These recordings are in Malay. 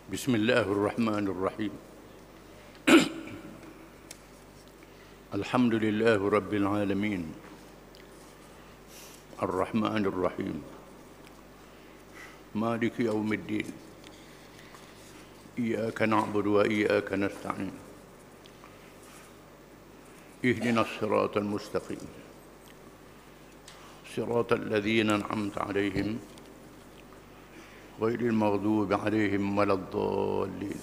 بسم الله الرحمن الرحيم الحمد لله رب العالمين الرحمن الرحيم مالك يوم الدين إياك نعبد وإياك نستعين اهدنا الصراط المستقيم صراط الذين أنعمت عليهم غير المغضوب عليهم ولا الضالين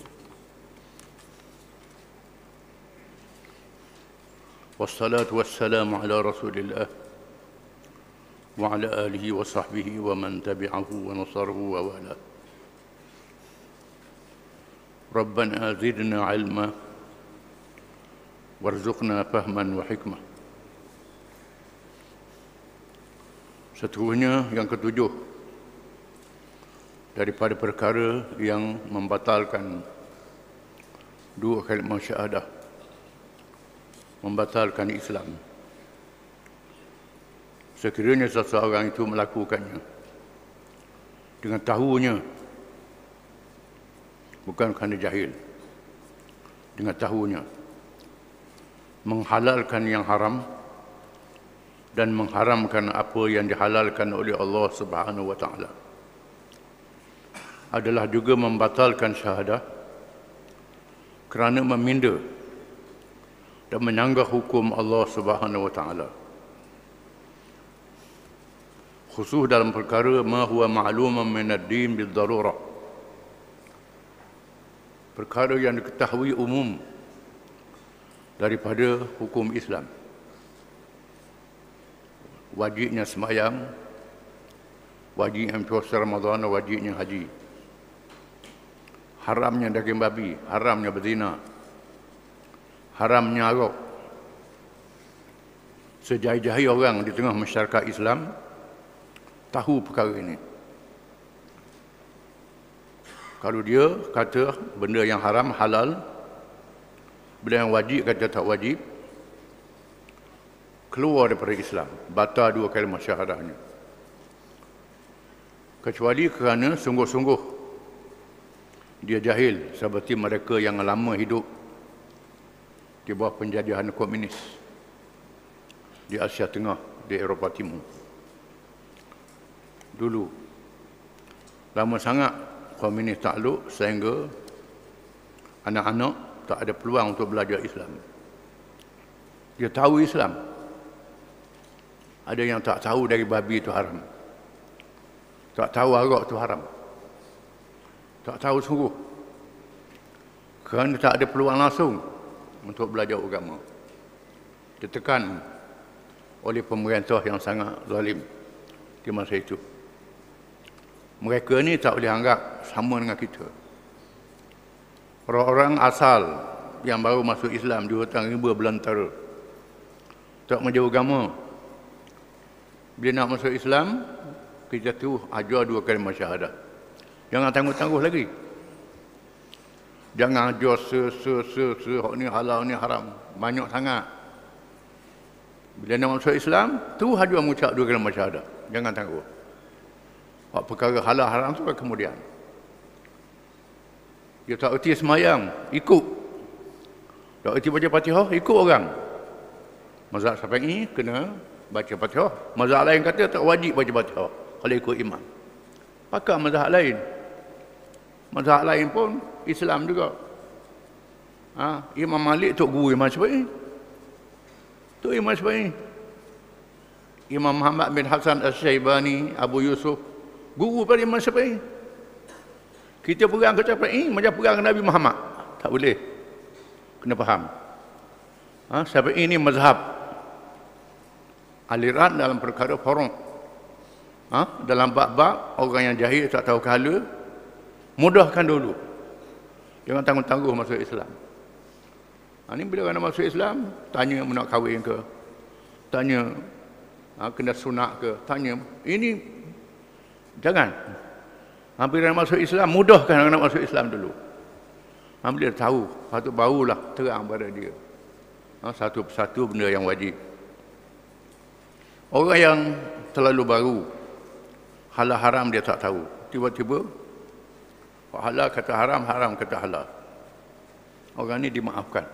والصلاة والسلام على رسول الله وعلى آله وصحبه ومن تبعه ونصره ووالاه ربنا زدنا علما وارزقنا فهما وحكمة. Seterusnya yang ketujuh daripada perkara yang membatalkan dua kalimah syahadah, membatalkan Islam. Sekiranya seseorang itu melakukannya dengan tahunya, bukan kerana jahil, dengan tahunya, menghalalkan yang haram dan mengharamkan apa yang dihalalkan oleh Allah Subhanahu wa taala, adalah juga membatalkan syahadah kerana meminda dan menyanggah hukum Allah Subhanahu wa taala, khusus dalam perkara ma huwa ma'luman min ad-din bid-darurah, perkara yang diketahui umum daripada hukum Islam. Wajibnya sembahyang, wajibnya puasa Ramadan, wajibnya haji, haramnya daging babi, haramnya berzina, haramnya arak. Sejai-jai orang di tengah masyarakat Islam tahu perkara ini. Kalau dia kata benda yang haram halal, benda yang wajib kata tak wajib, keluar daripada Islam, batal dua kalimah syahadahnya. Kecuali kerana sungguh-sungguh dia jahil, seperti mereka yang lama hidup di bawah penjajahan komunis di Asia Tengah, di Eropah Timur. Dulu lama sangat komunis takluk sehingga anak-anak tak ada peluang untuk belajar Islam. Dia tahu Islam. Ada yang tak tahu dari babi itu haram, tak tahu arak itu haram, tak tahu sungguh, kerana tak ada peluang langsung untuk belajar agama. Ditekan oleh pemerintah yang sangat zalim di masa itu. Mereka ni tak boleh anggap sama dengan kita. Orang-orang asal yang baru masuk Islam di hutan rimba belantara, tak menjauh agama, bila nak masuk Islam, kita tu ajar dua kalimah syahadah. Jangan tangguh-tangguh lagi. Jangan ajar ni halal ni haram banyak sangat. Bila nak masuk Islam, tu ajar mengucap dua kalimah syahadah. Jangan tangguh. Perkara halal haram tu kemudian. Dia tak erti semayang, ikut. Tak erti baca Fatihah, ikut orang. Mazhab Syafi'i kena baca Fatihah. Mazhab lain kata tak wajib baca Fatihah kalau ikut imam. Pakai mazhab lain. Mazhab lain pun Islam juga. Imam Malik tok guru Imam Syafi'i. Tok Imam Syafi'i. Imam Muhammad bin Hasan Al-Syaibani, Abu Yusuf, guru pada Imam Syafi'i. Kita perang ke Syafi'i macam perang Nabi Muhammad. Tak boleh. Kena faham. Syafi'i ni mazhab aliran dalam perkara furu'. Dalam bab-bab orang yang jahil tak tahu kehala, mudahkan dulu. Jangan tangguh-tangguh masuk Islam. Ni bila orang nak masuk Islam, tanya nak kahwin ke, tanya kena sunat ke, tanya. Ini jangan. Bila nak masuk Islam, mudahkan orang nak masuk Islam dulu. Bila dia tahu, lepas tu barulah terang pada dia satu persatu benda yang wajib. Orang yang terlalu baru, halal haram dia tak tahu, tiba-tiba Halal kata haram, haram kata halal. Orang ni dimaafkan.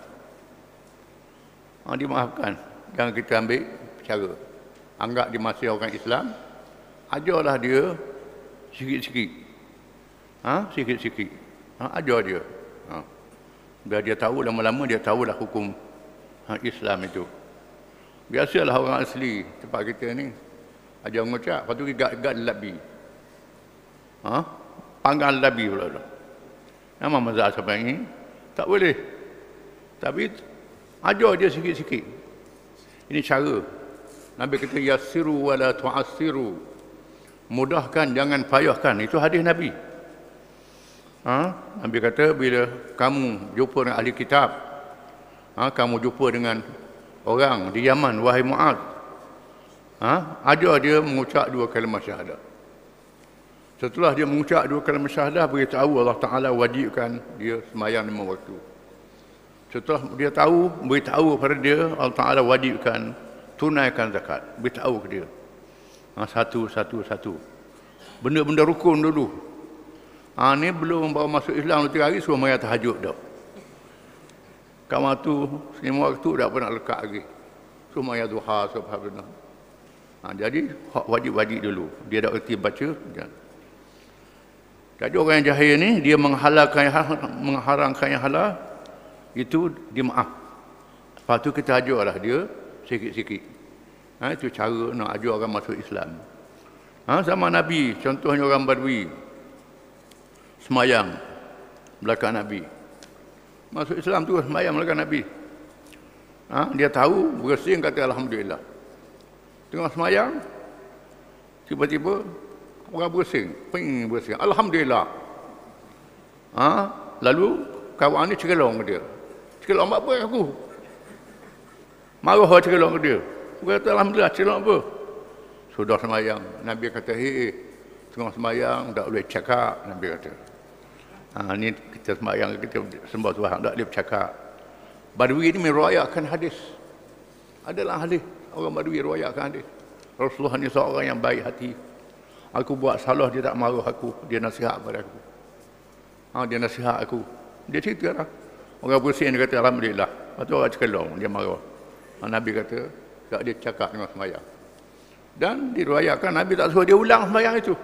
Dimaafkan. Jangan kita ambil cara. Anggap dia masih orang Islam, ajarlah dia sikit-sikit. Sikit-sikit. Ajar dia. Biar dia tahu, lama-lama dia tahulah hukum Islam itu. Biasalah orang asli tempat kita ni ajar mengucap, lepas tu gad labi. Panggang labi pula tu. Nama mazhab sampai ini tak boleh. Tapi ajar dia sikit-sikit. Ini cara. Nabi kata yassiru wala tu'assiru. Mudahkan jangan payahkan. Itu hadis Nabi. Nabi kata bila kamu jumpa dengan ahli kitab, kamu jumpa dengan orang di Yaman, wahai Mu'adz, ajar dia mengucap 2 kalimah syahadah. Setelah dia mengucap 2 kalimah syahadah, beritahu Allah Ta'ala wajibkan dia sembahyang 5 waktu. Setelah dia tahu, beritahu kepada dia Allah Ta'ala wajibkan tunaikan zakat. Beritahu ke dia. Satu. Benda-benda rukun dulu. Ni belum bawa masuk Islam 3 hari, suruh maya tahajud dah. Kamu tu 5 waktu dah pernah lekat lagi. Suruh maya duha, subhanallah. Jadi wajib-wajib dulu. Dia dah erti baca. Jadi orang yang jahil ni, dia mengharamkan yang halal, itu dia maaf. Lepas tu kita ajarlah dia sikit-sikit. Itu cara nak ajar orang masuk Islam. Zaman Nabi, contohnya orang Badui, semayang belakang Nabi. Masuk Islam tu semayang belakang Nabi. Dia tahu, bersin kata Alhamdulillah. Tengah semayang, tiba-tiba orang bersin, Alhamdulillah. Lalu kawan ni cekelong ke dia. Cekelong apa aku? Marah cekelong ke dia. Dia kata Alhamdulillah, cekelong apa? Sudah semayang. Nabi kata, tengah semayang tak boleh cakap. Nabi kata, ni kita semayang, kita sembah Tuhan, tak boleh bercakap. Badui ni meriwayatkan hadis. Adalah hadis. Orang Badui riwayatkan hadis. Rasulullah ni seorang yang baik hati. Aku buat salah, dia tak marah aku. Dia nasihat pada aku. Dia nasihat aku. Dia cerita lah. Orang bersin dia kata Alhamdulillah. Lepas tu orang cekelong, dia marah. Nabi kata, tak dia cakap dengan semayang. Dan diriwayatkan Nabi tak suruh dia ulang semayang itu.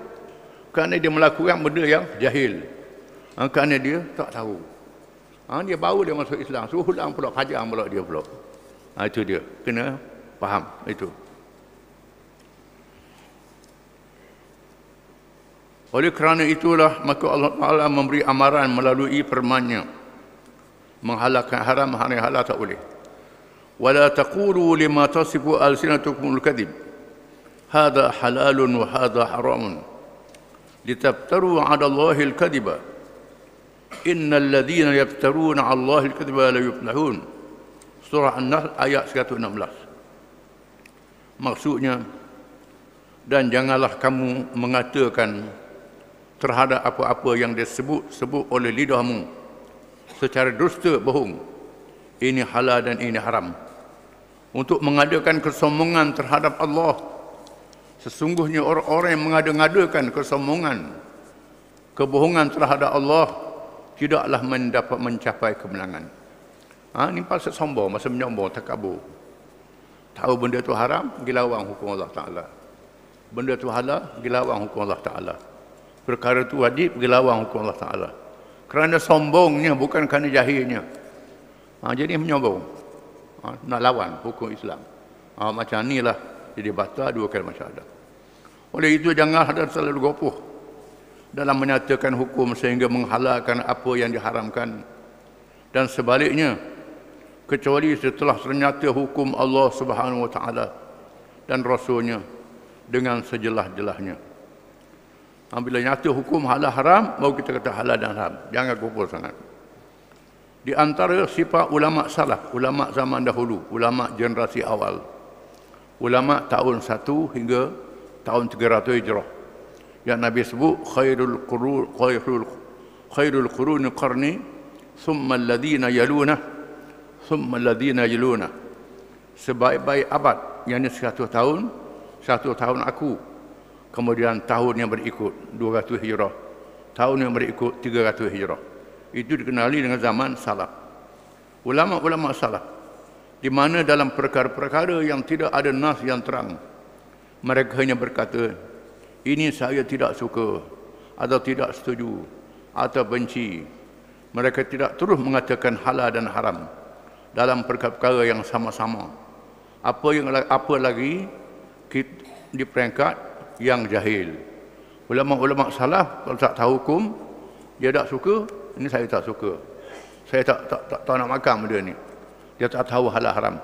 Kerana dia melakukan benda yang jahil. Kerana dia tak tahu. Dia baru dia masuk Islam. Suruh ulang pula, kajang pula dia pula. Itu dia. Kena faham. Itu. Oleh kerana itulah maka Allah Ta'ala memberi amaran melalui firman-Nya. Menghalalkan haram, halal tak boleh. Wala taqulu lima tasifu alsinatukumul kadhib. Hadha halalun wa hadha haramun. Litaftaru 'ala Allahi al-kadhiba. Innal ladzina yaftaruna 'ala Allahi al-kadhiba la yuflihun. Surah An-Nahl ayat 116. Maksudnya, dan janganlah kamu mengatakan terhadap apa-apa yang disebut oleh lidahmu secara dusta, bohong, ini halal dan ini haram, untuk mengadakan kesombongan terhadap Allah. Sesungguhnya orang-orang yang mengada-ngadakan kesombongan, kebohongan terhadap Allah, tidaklah mendapat mencapai kemenangan. Ini pasal sombong, masa menyombong, takabur. Tahu benda tu haram, pergi lawan hukum Allah Ta'ala. Benda tu halal, pergi lawan hukum Allah Ta'ala. Perkara tu wajib, pergi lawan hukum Allah Ta'ala. Kerana sombongnya, bukan kerana jahilnya. Jadi menyombong. Nak lawan hukum Islam. Macam inilah jadi batal 2 kalimah syahadah. Oleh itu jangan ada terlalu gopoh dalam menyatakan hukum sehingga menghalalkan apa yang diharamkan. Dan sebaliknya, kecuali setelah ternyata hukum Allah Subhanahu wa Ta'ala dan Rasulnya dengan sejelas-jelasnya. Bila nyata hukum halal haram, baru kita kata halal dan haram. Jangan gopoh sangat. Di antara sifat ulama salaf, ulama zaman dahulu, ulama generasi awal, ulama tahun 1 hingga tahun 300 Hijrah, yang Nabi sebut khairul quruni qarni thumma alladhina yaluna thumma alladhina yaluna. Sebaik-baik abad, yang ini 100 tahun aku, kemudian tahun yang berikut 200 Hijrah, tahun yang berikut 300 Hijrah. Itu dikenali dengan zaman salaf. Ulama-ulama salaf, di mana dalam perkara-perkara yang tidak ada nas yang terang, mereka hanya berkata, ini saya tidak suka, atau tidak setuju, atau benci. Mereka tidak terus mengatakan halal dan haram dalam perkara-perkara yang sama-sama. Apa lagi di peringkat yang jahil. Ulama-ulama salaf kalau tak tahu hukum, dia tak suka, ini saya tak suka. Saya tak nak makan benda ni. Dia tak tahu halal haram.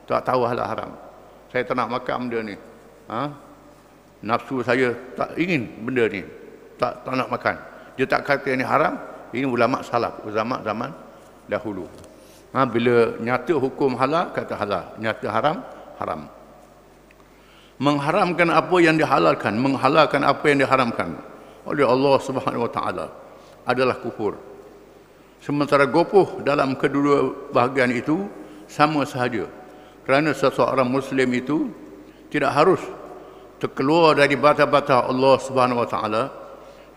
Tak tahu halal haram. Saya tak nak makan benda ni. Nafsu saya tak ingin benda ni. Tak nak makan. Dia tak kata ini haram. Ini ulama salaf, ulama zaman dahulu. Bila nyata hukum halal, kata halal. Nyata haram, haram. Mengharamkan apa yang dihalalkan, menghalalkan apa yang diharamkan oleh Allah Subhanahu wa taala adalah kufur. Sementara gopoh dalam kedua bahagian itu sama sahaja. Kerana seseorang Muslim itu tidak harus terkeluar dari bata-bata Allah Subhanahu wa taala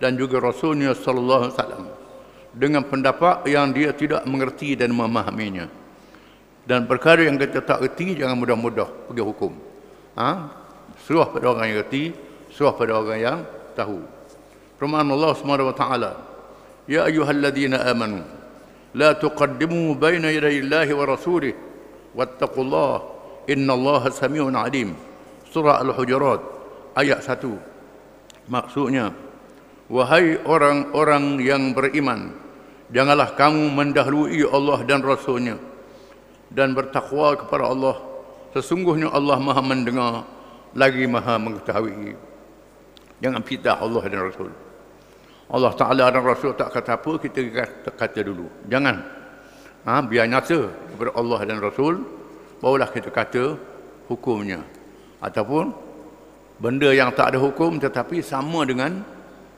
dan juga Rasulnya sallallahu alaihi wasallam dengan pendapat yang dia tidak mengerti dan memahaminya. Dan perkara yang kita tak erti, jangan mudah-mudah pergi hukum. Suruh pada orang yang erti, suruh pada orang yang tahu. Firman Allah Subhanahu wa taala, ya ayyuhalladzina amanu la tuqaddimu baina yaday Allahi wa rasulih wattaqullaha innallaha samiun alim. Surah Al-Hujurat ayat 1. Maksudnya, wahai orang-orang yang beriman, janganlah kamu mendahului Allah dan Rasulnya, dan bertakwa kepada Allah. Sesungguhnya Allah Maha mendengar lagi Maha mengetahui. Jangan fitnah Allah dan Rasul. Allah Ta'ala dan Rasul tak kata apa, kita kata dulu. Jangan. Biar nyata kepada Allah dan Rasul, barulah kita kata hukumnya. Ataupun benda yang tak ada hukum tetapi sama dengan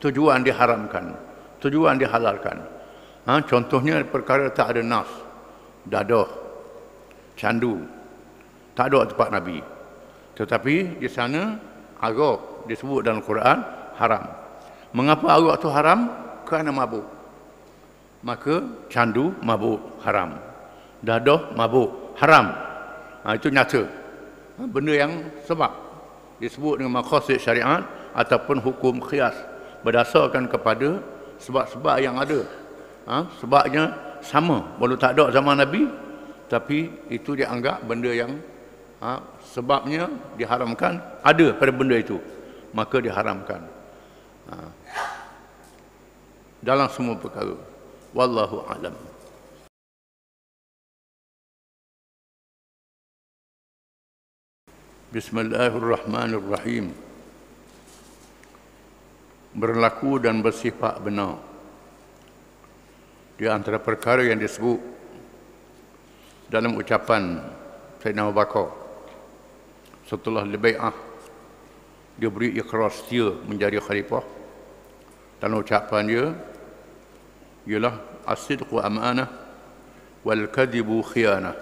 tujuan diharamkan, tujuan dihalalkan. Contohnya perkara tak ada nas, dadah, candu, tak ada tempat Nabi. Tetapi di sana arak disebut dalam Quran haram. Mengapa arak itu haram? Kerana mabuk. Maka candu mabuk haram. Dadah mabuk haram. Itu nyata. Benda yang sebab disebut dengan maqasid syariat ataupun hukum qiyas berdasarkan kepada sebab-sebab yang ada. Sebabnya sama, walau tak ada zaman Nabi, tapi itu dianggap benda yang sebabnya diharamkan, ada pada benda itu, maka diharamkan dalam semua perkara. Wallahu a'lam. Bismillahirrahmanirrahim. Berlaku dan bersifat benar. Di antara perkara yang disebut dalam ucapan Sayyidina Abu Bakar setelah Bai'ah, dia beri ikrar setia menjadi khalifah. Dalam ucapan dia ialah as-sidqu amanah wal kadhibu khiyanah.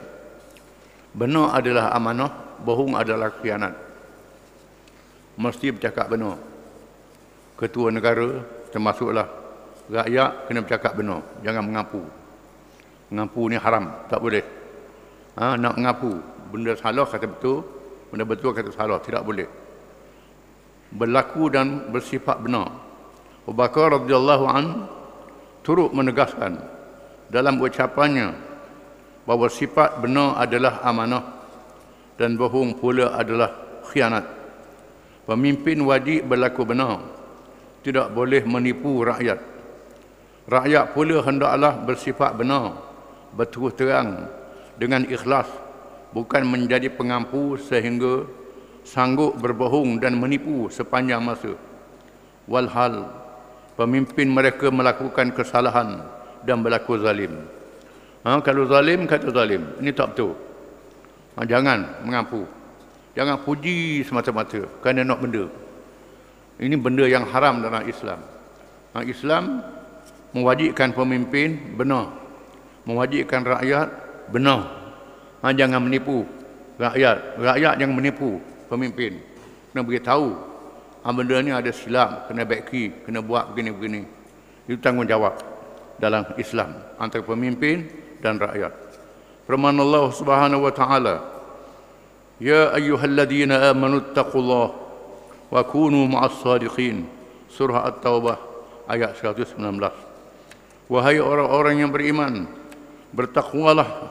Benar adalah amanah, bohong adalah khianat. Mesti bercakap benar. Ketua negara termasuklah rakyat kena bercakap benar, jangan mengapu. Mengapu ni haram, tak boleh. Nak mengapu, benda salah kata betul, benda betul kata salah, tidak boleh. Berlaku dan bersifat benar. Abu Bakar radhiyallahu an turut menegaskan dalam ucapannya bahawa sifat benar adalah amanah dan bohong pula adalah khianat. Pemimpin wajib berlaku benar, tidak boleh menipu rakyat. Rakyat pula hendaklah bersifat benar, berterus terang dengan ikhlas, bukan menjadi pengampu sehingga sanggup berbohong dan menipu sepanjang masa. Walhal pemimpin mereka melakukan kesalahan dan berlaku zalim. Kalau zalim, kata zalim, ini tak betul. Jangan mengampu, jangan puji semata-mata kerana nak benda. Ini benda yang haram dalam Islam. Islam mewajibkan pemimpin benar, mewajibkan rakyat benar. Jangan menipu rakyat, rakyat jangan menipu pemimpin. Kena beritahu benda ni ada silap, kena baiki, kena buat begini-begini. Itu tanggungjawab dalam Islam antara pemimpin dan rakyat. Firman Allah Subhanahu wa taala, "Ya ayyuhalladzina amanu taqullaha wa kunu ma'as shadiqin." Surah At-Taubah ayat 119. Wahai orang-orang yang beriman, bertakwalah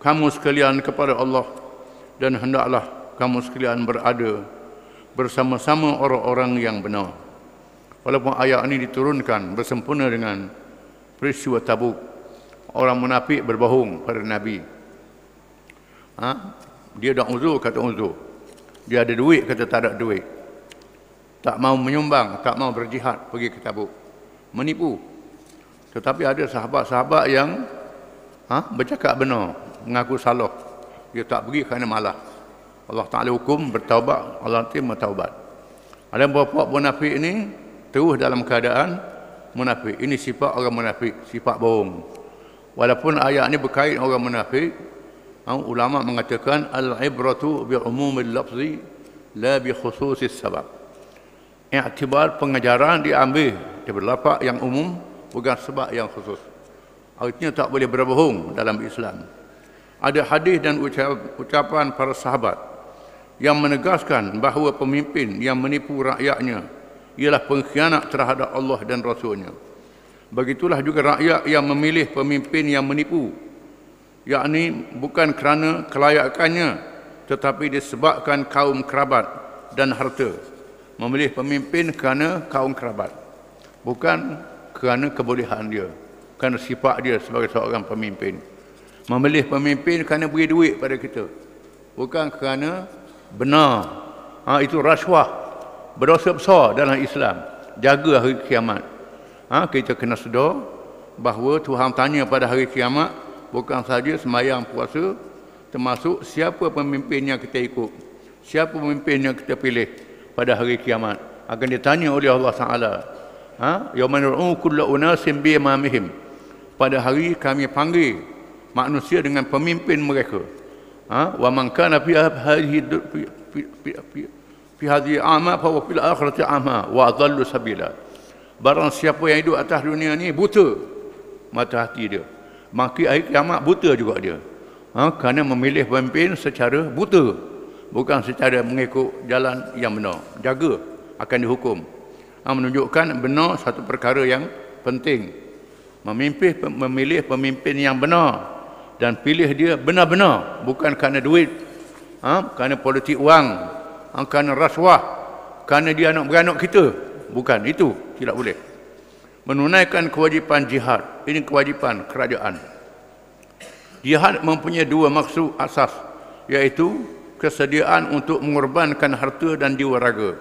kamu sekalian kepada Allah dan hendaklah kamu sekalian berada bersama-sama orang-orang yang benar. Walaupun ayat ini diturunkan bersempena dengan peristiwa Tabuk, orang munafik berbohong pada Nabi. Dia ada uzur, kata uzur. Dia ada duit, kata tak ada duit. Tak mau menyumbang, tak mau berjihad pergi ke Tabuk. Menipu. Tetapi ada sahabat-sahabat yang bercakap benar, mengaku salah. Dia tak pergi kerana malas. Allah Ta'ala hukum bertaubat, Allah terima taubat. Ada beberapa munafik ini terus dalam keadaan munafik. Ini sifat orang munafik, sifat bohong. Walaupun ayat ini berkait orang munafik, ulama mengatakan al-ibratu bi umumil lafzi la bi khususis sabab. Iktibar pengajaran diambil daripada lafaz yang umum, bukan sebab yang khusus. Artinya tak boleh berbohong dalam Islam. Ada hadis dan ucapan para sahabat yang menegaskan bahawa pemimpin yang menipu rakyatnya ialah pengkhianat terhadap Allah dan Rasulnya. Begitulah juga rakyat yang memilih pemimpin yang menipu, yakni bukan kerana kelayakannya, tetapi disebabkan kaum kerabat dan harta. Memilih pemimpin kerana kaum kerabat, bukan kerana kebolehan dia, kerana sifat dia sebagai seorang pemimpin. Memilih pemimpin kerana beri duit pada kita, bukan kerana benar. Itu rasuah, berdosa besar dalam Islam. Jaga hari kiamat. Kita kena sedar bahawa Tuhan tanya pada hari kiamat bukan saja sembahyang puasa, termasuk siapa pemimpin yang kita ikut, siapa pemimpin yang kita pilih. Pada hari kiamat akan ditanya oleh Allah Taala. Yauma nur'u kullu unasin bi imamihim. Pada hari kami panggil manusia dengan pemimpin mereka. Wa man kana fi hadhihi a'ma fa huwa fil akhirati a'ma wa adallu sabila. Barang siapa yang hidup atas dunia ni buta mata hati dia, maka hari kiamat buta juga dia. Kerana memilih pemimpin secara buta, bukan secara mengikut jalan yang benar. Jaga, akan dihukum. Menunjukkan benar satu perkara yang penting. Memilih pemimpin yang benar dan pilih dia benar-benar, bukan kerana duit, kerana politik wang, kerana rasuah, kerana dia anak beranak kita. Bukan, itu tidak boleh. Menunaikan kewajipan jihad, ini kewajipan kerajaan. Jihad mempunyai dua maksud asas, iaitu kesediaan untuk mengorbankan harta dan jiwa raga,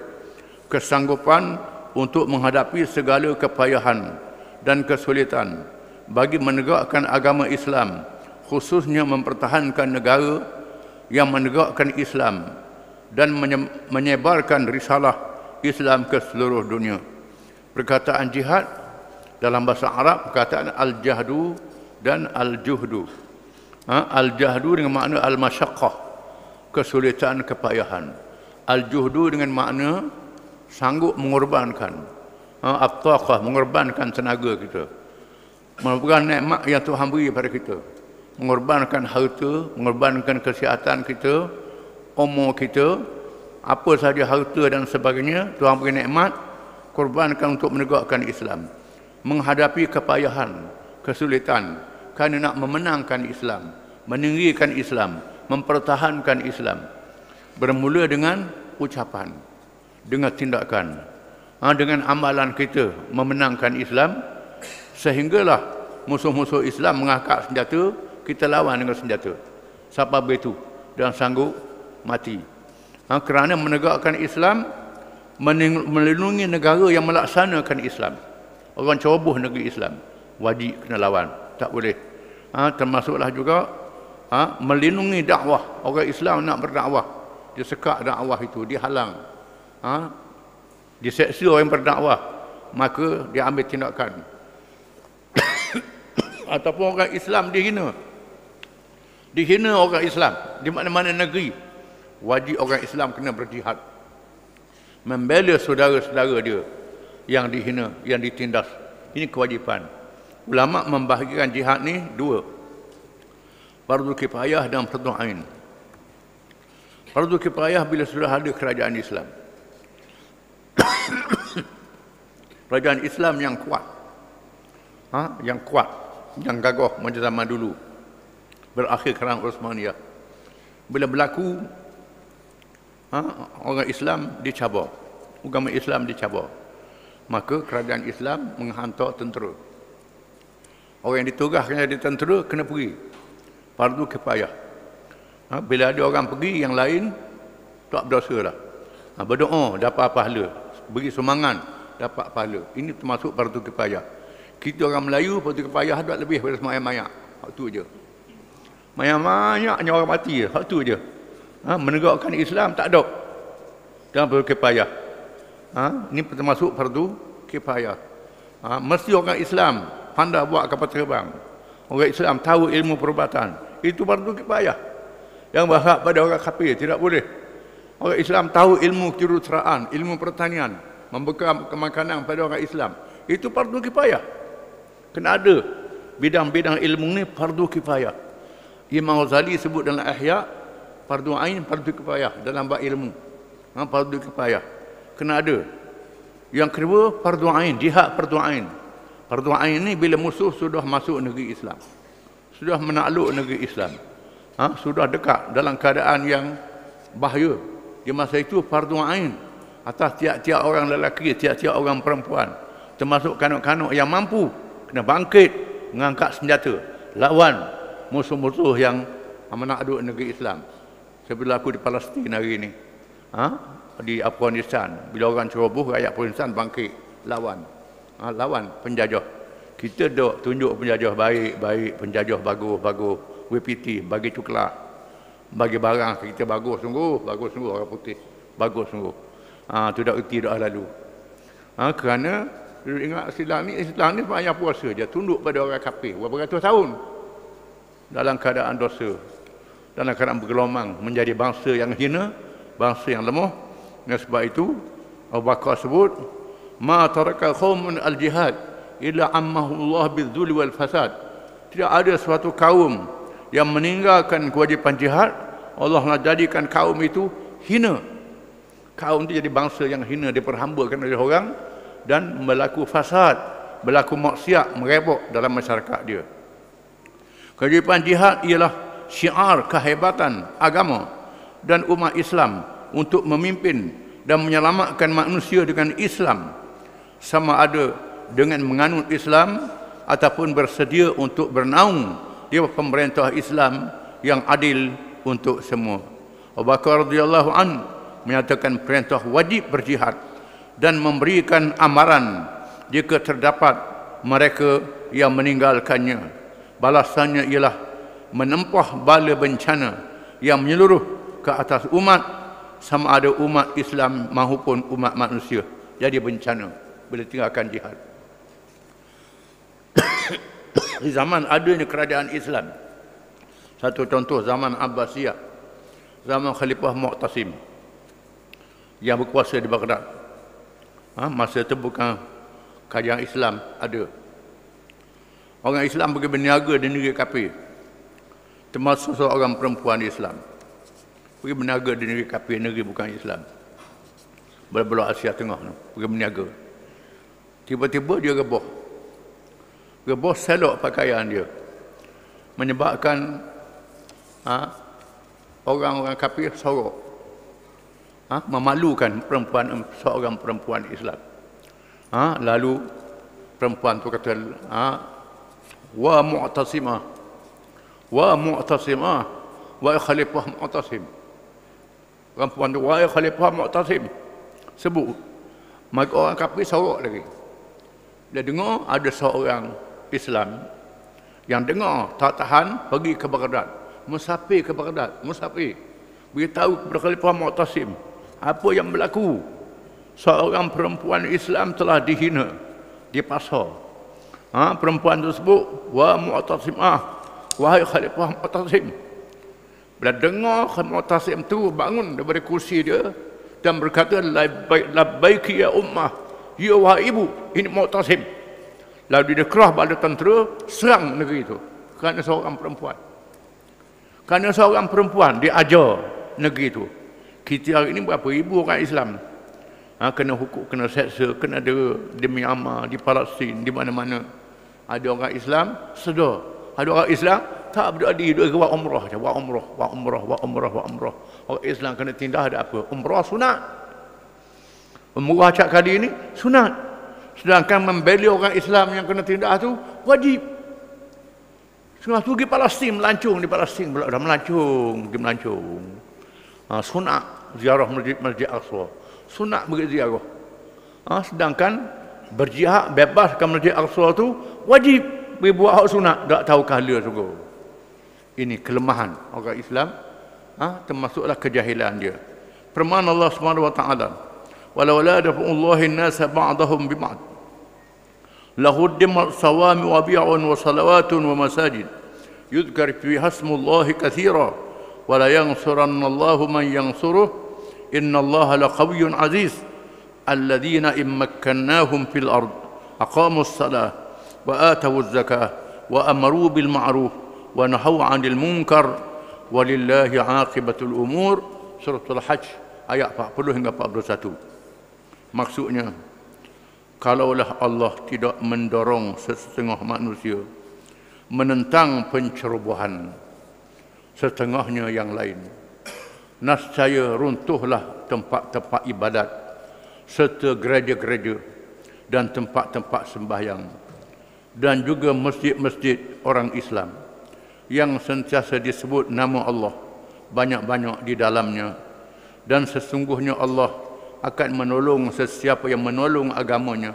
kesanggupan untuk menghadapi segala kepayahan dan kesulitan bagi menegakkan agama Islam, khususnya mempertahankan negara yang menegakkan Islam dan menyebarkan risalah Islam ke seluruh dunia. Perkataan jihad dalam bahasa Arab, perkataan al-jahdu dan al-juhdu. Al-jahdu dengan makna al-masyaqqah, kesulitan, kepayahan. Al-juhdu dengan makna sanggup mengorbankan, at-taqah, mengorbankan tenaga kita, mengorbankan nikmat yang Tuhan beri pada kita, mengorbankan harta, mengorbankan kesihatan kita, umur kita, apa saja harta dan sebagainya. Tuhan beri nikmat, korbankan untuk menegakkan Islam, menghadapi kepayahan, kesulitan, kerana nak memenangkan Islam, meninggikan Islam, mempertahankan Islam. Bermula dengan ucapan, dengan tindakan, dengan amalan kita memenangkan Islam, sehinggalah musuh-musuh Islam mengangkat senjata, kita lawan dengan senjata. Siapa begitu dan sanggup mati. Kerana menegakkan Islam, melindungi negara yang melaksanakan Islam. Orang ceroboh negeri Islam, wajib kena lawan, tak boleh. Termasuklah juga melindungi dakwah. Orang Islam nak berdakwah, dia sekak dakwah itu, dihalang, diseksa orang berdakwah, maka dia ambil tindakan. Ataupun orang Islam dihina orang Islam di mana-mana negeri, wajib orang Islam kena berjihad, membela saudara-saudara dia yang dihina, yang ditindas, Ini kewajipan. Ulama membahagikan jihad ni dua. Fardu kifayah dan fardu ain. Fardu kifayah bila sudah ada kerajaan Islam. Kerajaan Islam yang kuat. Yang kuat, yang gagah macam zaman dulu. Berakhir kerana Uthmaniyah. Bila berlaku orang Islam dicabar. Agama Islam dicabar. Maka kerajaan Islam menghantar tentera. Orang yang ditugaskan jadi tentera kena pergi. Fardu kifayah. Bila ada orang pergi, yang lain tak berdosa lah. Berdoa dapat pahala. Beri sumbangan dapat pahala. Ini termasuk fardu kifayah. Kita orang Melayu fardu kifayah ada lebih daripada sembahyang mayat. Hak tu je. Banyak-banyaknya orang mati. Hak tu je. Menegakkan Islam tak ada. Dalam fardu kifayah. Ini termasuk fardu kifayah. Mesti orang Islam pandai buat kapal terbang. Orang Islam tahu ilmu perubatan. Itu fardu kifayah. Yang berhak pada orang kafir tidak boleh. Orang Islam tahu ilmu kejuruteraan, ilmu pertanian, membekam makanan pada orang Islam. Itu fardu kifayah. Kena ada bidang-bidang ilmu ni fardu kifayah. Imam Ghazali sebut dalam Ihya, fardu ain, fardu kifayah dalam bab ilmu. Fardu kifayah. Kena ada. Yang kedua, fardu ain, jihad fardu ain. Fardu ain ni bila musuh sudah masuk negeri Islam. Sudah menakluk negeri Islam. Sudah dekat dalam keadaan yang bahaya. Di masa itu fardu ain atas tiap-tiap orang lelaki, tiap-tiap orang perempuan, termasuk kanak-kanak yang mampu, kena bangkit mengangkat senjata lawan musuh-musuh yang menakluk negeri Islam. Sebelum aku di Palestin hari ini, di Afghanistan, bila orang ceroboh, rakyat Afghanistan bangkit lawan penjajah. Kita dok tunjuk penjajah baik, penjajah bagus, WPT bagi coklat, bagi barang kita bagus sungguh orang putih, bagus sungguh. Tu dah erti dah lalu. Kerana ingat Islam ni sebenarnya puasa dia tunduk pada orang kafir berapa ratus tahun dalam keadaan dosa, dalam keadaan bergelomang menjadi bangsa yang hina, bangsa yang lemah. Dan sebab itu Abu Bakar sebut, ma taraka qaumun al-jihad illa ammahu Allah bil-dhul wal fasad. Tidak ada suatu kaum yang meninggalkan kewajipan jihad, Allah nak jadikan kaum itu hina. Kaum itu jadi bangsa yang hina, diperhambakan oleh orang dan berlaku fasad, berlaku maksiat, merebak dalam masyarakat dia. Kewajipan jihad ialah syiar kehebatan agama dan umat Islam untuk memimpin dan menyelamatkan manusia dengan Islam, sama ada dengan menganut Islam ataupun bersedia untuk bernaung di pemerintah Islam yang adil untuk semua. Abu Bakar radhiyallahu an menyatakan perintah wajib berjihad dan memberikan amaran jika terdapat mereka yang meninggalkannya. Balasannya ialah menempah bala bencana yang menyeluruh ke atas umat, sama ada umat Islam maupun umat manusia. Jadi bencana bila tinggalkan jihad. Di zaman adanya kerajaan Islam, satu contoh zaman Abbasiyah, zaman Khalifah Mu'tasim yang berkuasa di Baghdad. Masa itu bukan kerajaan Islam ada. Orang Islam pergi berniaga di negeri kafir, termasuk seorang perempuan Islam pergi berniaga di negeri kafir, negeri bukan Islam, belah-belah Asia Tengah, pergi berniaga. Tiba-tiba dia rebah selok pakaian dia, menyebabkan orang-orang kafir sorok, memalukan seorang perempuan Islam. Lalu perempuan tu kata, wa mu'tasimah, wa khalifah mu'tasim. Perempuan tu, wa khalifah mu'tasim, sebut. Maka orang kafir sorok lagi. Dia dengar ada seorang Islam yang dengar, tak tahan, pergi ke Baghdad, musafir ke Baghdad, beritahu kepada Khalifah Mu'tasim apa yang berlaku. Seorang perempuan Islam telah dihina di pasar. Perempuan tersebut, wa Mu'tasimah, wahai Khalifah Mu'tasim. Bila dengar Mu'tasim tu bangun daripada kursi dia dan berkata, labbaiki ya ummah, ya wahai ibu, ini Mu'tasim. Lalu dia kerah bala tentera serang negeri itu kerana seorang perempuan. Kerana seorang perempuan dia ajar negeri itu. Kita hari ini berapa ribu orang Islam kena hukum, kena seksa, kena dera di Myanmar, di Palestin, di mana-mana. Ada orang Islam sedar, ada orang Islam tak berdiri, dia buat umrah je, buat umrah. Orang Islam kena tindah ada apa? Umrah sunat. Umrah cak kali ini sunat. Sedangkan membela orang Islam yang kena tindak tu wajib. Sunat tu pergi Palestin, melancung di Palestin, dah pergi melancung. Sunat ziarah Masjid Aqsa. Sunat pergi ziarah. Sedangkan berjihad bebaskan Masjid Aqsa tu wajib pergi buat hak sunat, tak tahu kala sungguh. Ini kelemahan orang Islam, termasuklah kejahilan dia. Firman Allah Subhanahu wa taala, walau la dafa'ullahi an-nasa ba'dahum bi ba'd lahuddimat sawami wa bi'un wa salawatun wa masajid yudhkar fiha ismullahi katsira wa la yansurannallahu man yansuruh innallaha laqawiyyun aziz alladhina in makkannahum fil ard aqamus salah wa atawuz zakah wa amaru bil ma'ruf wa nahaw 'anil munkar walillahi 'aqibatul umur. Suratul Hajj ayat 40 hingga 41. Maksudnya, kalaulah Allah tidak mendorong setengah manusia menentang pencerobohan setengahnya yang lain, nescaya runtuhlah tempat-tempat ibadat serta gereja-gereja dan tempat-tempat sembahyang dan juga masjid-masjid orang Islam yang sentiasa disebut nama Allah banyak-banyak di dalamnya. Dan sesungguhnya Allah akan menolong sesiapa yang menolong agamanya,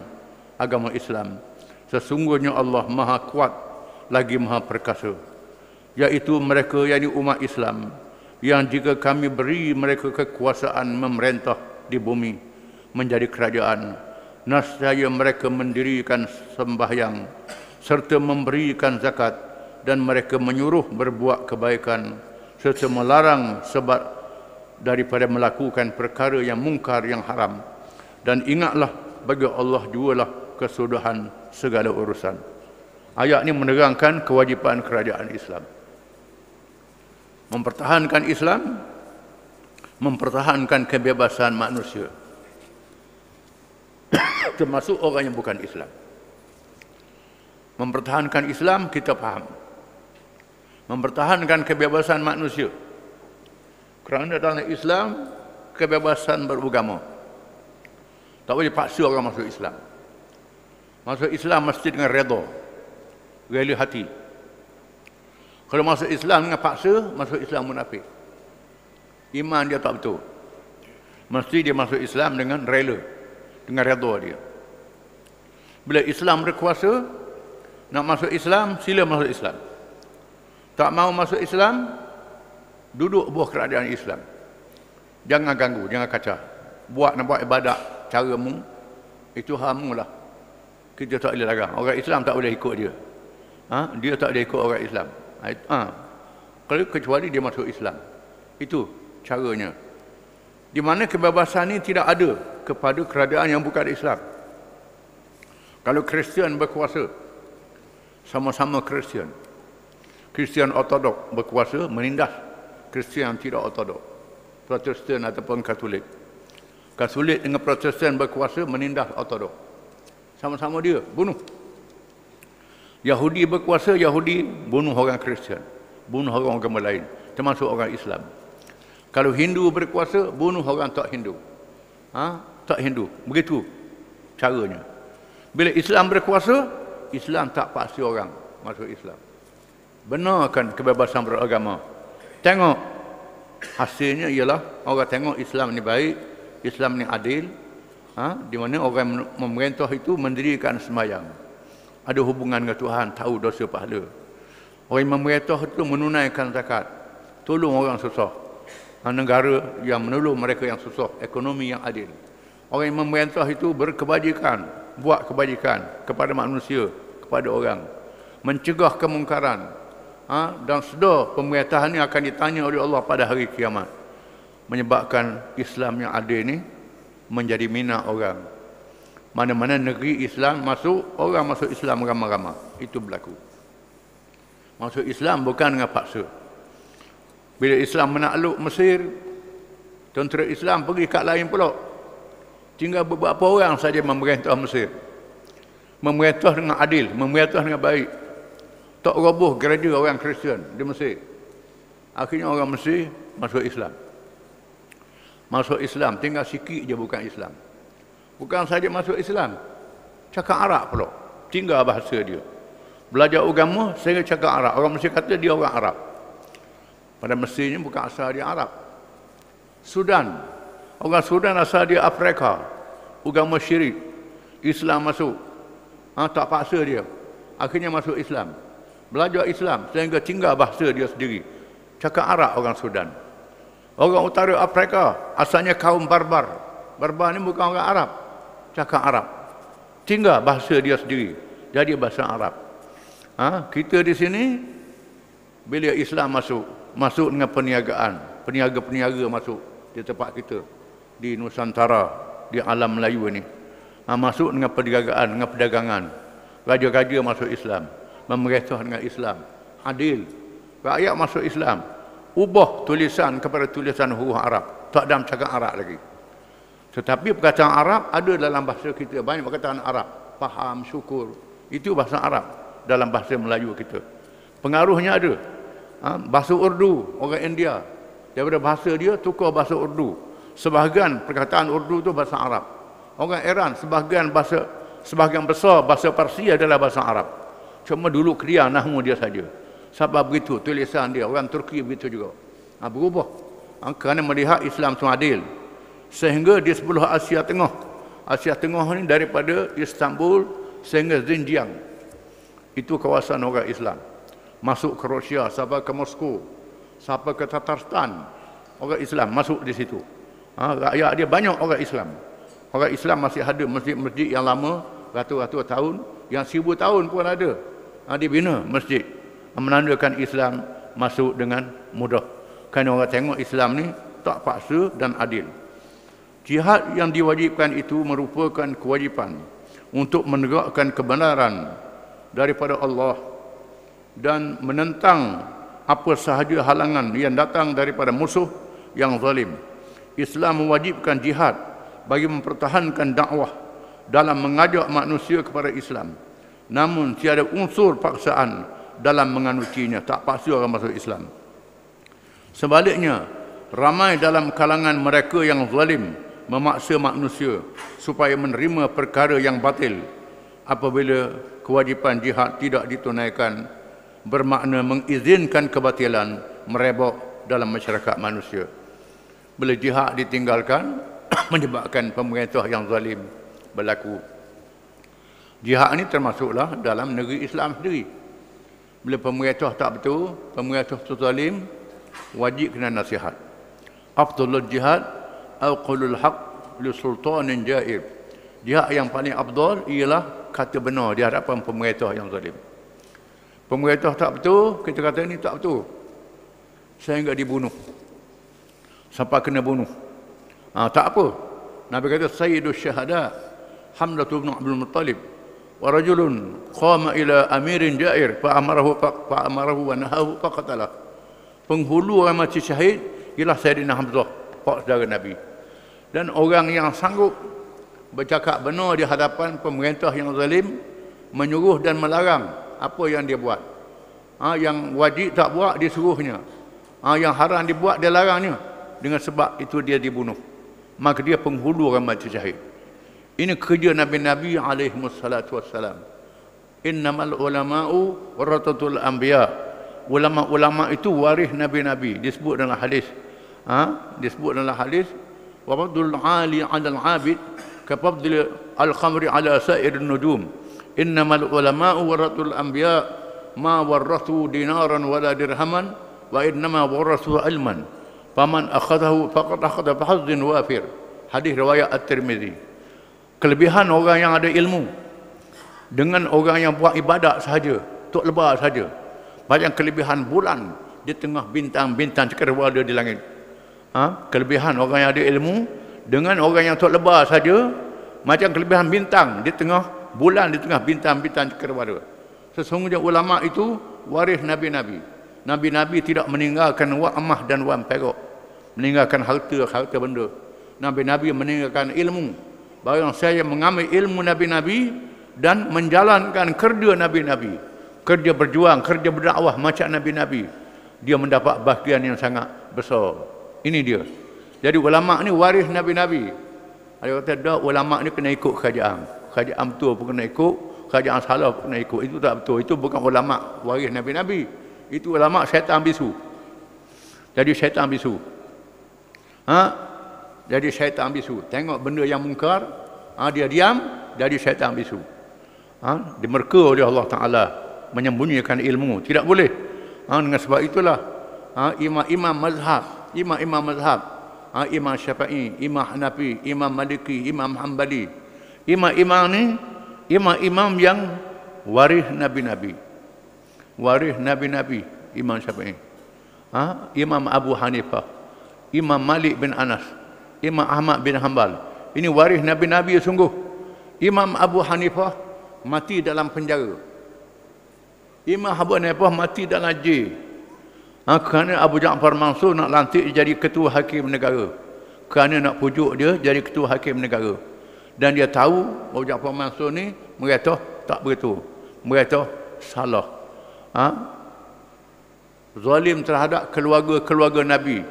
agama Islam. Sesungguhnya Allah Maha Kuat lagi Maha Perkasa, yaitu mereka, yakni umat Islam, yang jika kami beri mereka kekuasaan memerintah di bumi menjadi kerajaan, nescaya mereka mendirikan sembahyang serta memberikan zakat, dan mereka menyuruh berbuat kebaikan serta melarang sebab daripada melakukan perkara yang mungkar, yang haram. Dan ingatlah, bagi Allah jualah kesudahan segala urusan. Ayat ini menerangkan kewajipan kerajaan Islam mempertahankan Islam, mempertahankan kebebasan manusia termasuk orang yang bukan Islam. Mempertahankan Islam kita faham, mempertahankan kebebasan manusia. Kerana dalam Islam, kebebasan beragama. Tak boleh paksa orang masuk Islam. Masuk Islam mesti dengan redha, rela hati. Kalau masuk Islam dengan paksa, masuk Islam munafik. Iman dia tak betul. Mesti dia masuk Islam dengan rela, dengan redha dia. Bila Islam berkuasa, nak masuk Islam, sila masuk Islam. Tak mau masuk Islam, duduk buah kerajaan Islam. Jangan ganggu, jangan kacau. Nak buat ibadat caramu, itu hamu lah. Kita tak boleh larang. Orang Islam tak boleh ikut dia. Dia tak boleh ikut orang Islam. Kalau kecuali dia masuk Islam. Itu caranya. Di mana kebebasan ini tidak ada kepada kerajaan yang bukan Islam. Kalau Kristian berkuasa, sama-sama Kristian Ortodok berkuasa, menindas Kristian tidak Ortodok, Protestan ataupun Katolik. Katolik dengan Protestan berkuasa, menindas Ortodok. Sama-sama dia bunuh. Yahudi berkuasa, Yahudi bunuh orang Kristian, bunuh orang agama lain, termasuk orang Islam. Kalau Hindu berkuasa, bunuh orang tak Hindu. Tak Hindu. Begitu caranya. Bila Islam berkuasa, Islam tak paksa orang masuk Islam. Benarkan kebebasan beragama. Tengok hasilnya ialah orang tengok Islam ni baik, Islam ni adil, di mana orang memerintah itu mendirikan sembahyang, ada hubungan dengan Tuhan, tahu dosa pahala. Orang yang memerintah itu menunaikan zakat, tolong orang susah, negara yang menolong mereka yang susah, ekonomi yang adil. Orang yang memerintah itu berkebajikan, buat kebajikan kepada manusia, kepada orang, mencegah kemungkaran. Dan sedar pemerintahan ini akan ditanya oleh Allah pada hari kiamat. Menyebabkan Islam yang adil ini menjadi minat orang. Mana-mana negeri Islam masuk, orang masuk Islam ramai-ramai. Itu berlaku. Masuk Islam bukan dengan paksa. Bila Islam menakluk Mesir, tentera Islam pergi kat lain pula. Tinggal beberapa orang saja memerintah Mesir. Memerintah dengan adil, memerintah dengan baik. Tak roboh gereja orang Kristian di Mesir. Akhirnya orang Mesir masuk Islam. Masuk Islam, tinggal sikit je bukan Islam. Bukan saja masuk Islam, cakap Arab pula. Tinggal bahasa dia. Belajar agama sehingga cakap Arab. Orang Mesir kata dia orang Arab. Pada Mesirnya bukan asal dia Arab. Sudan. Orang Sudan asal dia Afrika. Agama syirik. Islam masuk. Tak paksa dia. Akhirnya masuk Islam. Belajar Islam sehingga tinggal bahasa dia sendiri. Cakap Arab orang Sudan. Orang utara Afrika asalnya kaum Barbar. Barbar ni bukan orang Arab. Cakap Arab. Tinggal bahasa dia sendiri. Jadi bahasa Arab. Kita di sini bila Islam masuk dengan perniagaan. Peniaga-peniaga masuk di tempat kita. Di Nusantara, di alam Melayu ni. Masuk dengan perniagaan, dengan perdagangan. Raja-raja masuk Islam. Memerintah dengan Islam. Adil. Rakyat masuk Islam. Ubah tulisan kepada tulisan huruf Arab. Tak dalam cakap Arab lagi. Tetapi perkataan Arab ada dalam bahasa kita. Banyak perkataan Arab. Faham, syukur. Itu bahasa Arab dalam bahasa Melayu kita. Pengaruhnya ada. Bahasa Urdu, orang India. Daripada bahasa dia, tukar bahasa Urdu. Sebahagian perkataan Urdu itu bahasa Arab. Orang Iran, sebahagian besar bahasa Parsi adalah bahasa Arab. Cuma dulu kedia nahwu dia saja. Sebab begitu tulisan dia. Orang Turki begitu juga. Berubah. Kerana melihat Islam itu adil. Sehingga di sebelah Asia Tengah. Asia Tengah ni daripada Istanbul sehingga Xinjiang. Itu kawasan orang Islam. Masuk ke Rusia, sampai ke Moskow, sampai ke Tatarstan. Orang Islam masuk di situ. Rakyat dia banyak orang Islam. Orang Islam masih ada masjid-masjid yang lama, ratus-ratus tahun, yang 1000 tahun pun ada. Dibina masjid. Menandakan Islam masuk dengan mudah. Kerana orang tengok Islam ni tak paksa dan adil. Jihad yang diwajibkan itu merupakan kewajipan untuk menegakkan kebenaran daripada Allah dan menentang apa sahaja halangan yang datang daripada musuh yang zalim. Islam mewajibkan jihad bagi mempertahankan dakwah dalam mengajak manusia kepada Islam. Namun tiada unsur paksaan dalam menganutinya. Tak paksa orang masuk Islam. Sebaliknya, ramai dalam kalangan mereka yang zalim memaksa manusia supaya menerima perkara yang batil apabila kewajipan jihad tidak ditunaikan, bermakna mengizinkan kebatilan merebak dalam masyarakat manusia. Bila jihad ditinggalkan, menyebabkan pemerintah yang zalim berlaku. Jihad ini termasuklah dalam negeri Islam sendiri. Bila pemerintah tak betul, pemerintah zalim, wajib kena nasihat. Afdalul jihad al-qulul haq li sultanin jair. Jihad yang paling afdal ialah kata benar di hadapan pemerintah yang zalim. Pemerintah tak betul, kita kata ini tak betul. Sehingga dibunuh. Sampai kena bunuh. Tak apa. Nabi kata Sayyidus Syahada Hamzah bin Abdul Muttalib wa rajulun qama ila amirin jair fa amarahu wa nahahu faqatalah. Penghulu orang mati syahid ialah Sayyidina Hamzah, pak saudara Nabi. Dan orang yang sanggup bercakap benar di hadapan pemerintah yang zalim, menyuruh dan melarang apa yang dia buat. Yang wajib tak buat disuruhnya. Yang haram dibuat dia larangnya. Dengan sebab itu dia dibunuh. Maka dia penghulu orang mati syahid. Ini kerja Nabi-Nabi alaihi wassalatu wassalam. Innamal ulama'u warasatul anbiya. Ulama-ulama itu waris Nabi-Nabi. Disebut dalam hadis. Disebut dalam hadis. Wafadul ali 'alal 'abid kafadl al-khamri 'ala sa'irin nujum. Innamal ulama'u warasatul anbiya ma warathu dinaran wala dirhaman wa innama warathu ilman. Faman akhadahu faqad akhadha bihazzin wafir. Hadis riwayat At-Tirmizi. Kelebihan orang yang ada ilmu dengan orang yang buat ibadat sahaja, tok lebar sahaja. Banyak kelebihan bulan di tengah bintang-bintang cakrawala di langit. Kelebihan orang yang ada ilmu dengan orang yang tok lebar saja, Macam kelebihan bintang di tengah bulan, di tengah bintang-bintang cakrawala. Sesungguhnya ulama itu waris nabi-nabi. Nabi-nabi tidak meninggalkan wang emas dan wang perak, meninggalkan harta benda. Nabi-nabi meninggalkan ilmu. Barang saya mengambil ilmu nabi-nabi dan menjalankan kerja nabi-nabi, kerja berjuang, kerja berdakwah macam nabi-nabi, dia mendapat bahagian yang sangat besar. Ini dia. Jadi ulama ni waris nabi-nabi. Ada kata dah, ulama ni kena ikut kerajaan. Kerajaan betul pun kena ikut, kerajaan salah pun kena ikut. Itu tak betul. Itu bukan ulama waris nabi-nabi. Itu ulama syaitan bisu. Jadi syaitan bisu. Jadi syaitan bisu. Tengok benda yang mungkar, dia diam, jadi syaitan bisu. Dimerka oleh Allah Ta'ala menyembunyikan ilmu. Tidak boleh. Dengan sebab itulah imam-imam mazhab, Imam Syafi'i, Imam Hanafi, Imam Maliki, Imam Hanbali. Imam-imam ni imam-imam yang waris nabi-nabi. Waris nabi-nabi. Imam Syafi'i, Imam Abu Hanifah, Imam Malik bin Anas, Imam Ahmad bin Hanbal. Ini waris nabi-nabi sungguh. Imam Abu Hanifah mati dalam penjara. Imam Abu Hanifah mati dalam jail. Kerana Abu Ja'far Mansur nak lantik jadi ketua hakim negara. Kerana nak pujuk dia jadi ketua hakim negara. Dan dia tahu Abu Ja'far Mansur ni merata tak betul. Merata salah. Zalim terhadap keluarga-keluarga Nabi.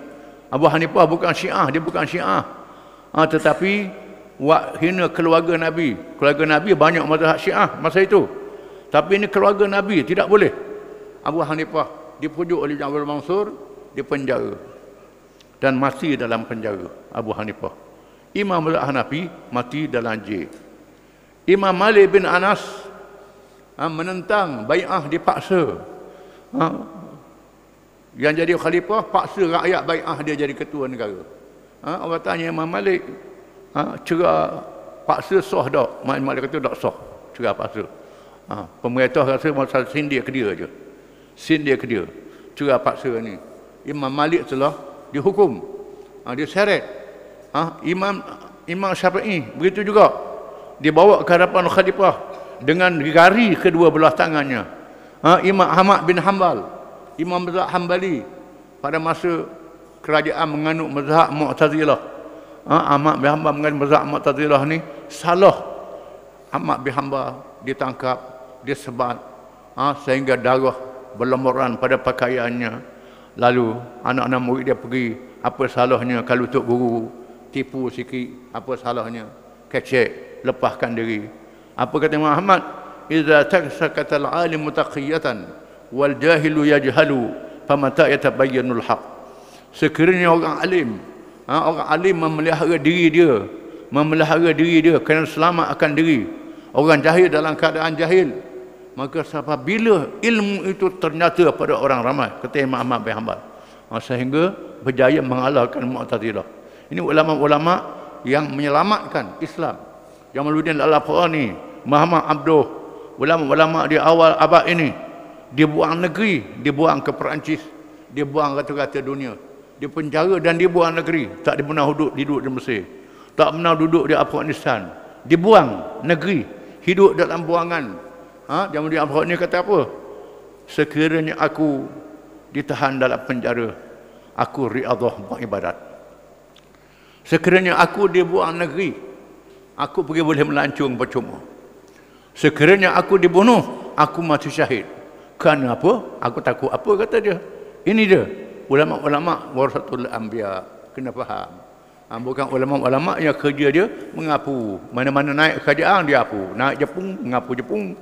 Abu Hanifah bukan Syiah, dia bukan Syiah. Tetapi hina keluarga Nabi. Keluarga Nabi banyak mazhab Syiah masa itu. Tapi ini keluarga Nabi, tidak boleh. Abu Hanifah dipujuk oleh Ja'far Mansur, dipenjara dan mati dalam penjara. Abu Hanifah. Imam Hanafi mati dalam jail. Imam Malik bin Anas menentang bai'ah dipaksa. Yang jadi khalifah paksa rakyat bai'ah dia jadi ketua negara. Orang tanya Imam Malik, cerah paksa sah tak? Imam Malik kata tak sah, cerah paksa. Pemerintah rasa masa sindir ke dia je. Sindir ke dia. Cerah paksa ni. Imam Malik telah dihukum. Dia seret. Imam Syafi'i begitu juga. Dibawa ke hadapan khalifah dengan jari kedua belah tangannya. Imam Ahmad bin Hanbal, Imam mazhab Hanbali pada masa kerajaan menganut mazhab Mu'tazilah. Ahmad bin Hanbal menganut mazhab Mu'tazilah ni salah. Ahmad bin Hanbal ditangkap, disebat sehingga darah berlumuran pada pakaiannya. Lalu anak-anak murid dia pergi, apa salahnya kalau tok guru tipu sikit, apa salahnya? Kecek, lepaskan diri. Apa kata Imam Ahmad? Idza taksakatal alim mutaqiyatan wal jahilu yajhalu famata yatabayyanul haq. Sekiranya orang alim memelihara diri dia kerana selamat akan diri. Orang jahil dalam keadaan jahil, maka apabila ilmu itu ternyata pada orang ramai, kata Imam Ahmad bin Hanbal, sehingga berjaya mengalahkan Mu'tazilah. Ini ulama-ulama yang menyelamatkan Islam. Jamaluddin Al-Afghani, Muhammad Abduh, ulama-ulama di awal abad ini dibuang negeri, dibuang ke Perancis, dibuang rata-rata dunia, dipenjara dan dibuang negeri. Tak pernah duduk di Mesir, tak pernah duduk di Afghanistan, dibuang negeri, hidup dalam buangan. Jamaluddin Al-Afghani kata apa? Sekiranya aku ditahan dalam penjara, aku riadah beribadat. Sekiranya aku dibuang negeri, aku pergi boleh melancung percuma. Sekiranya aku dibunuh, aku mati syahid. Kerana apa? Aku takut apa, kata dia. Ini dia. Ulama-ulama warasatul anbiya. Kena faham. Bukan ulama-ulama yang kerja dia mengapu. Mana-mana naik kerajaan dia apu. Naik Jepun, mengapu Jepun.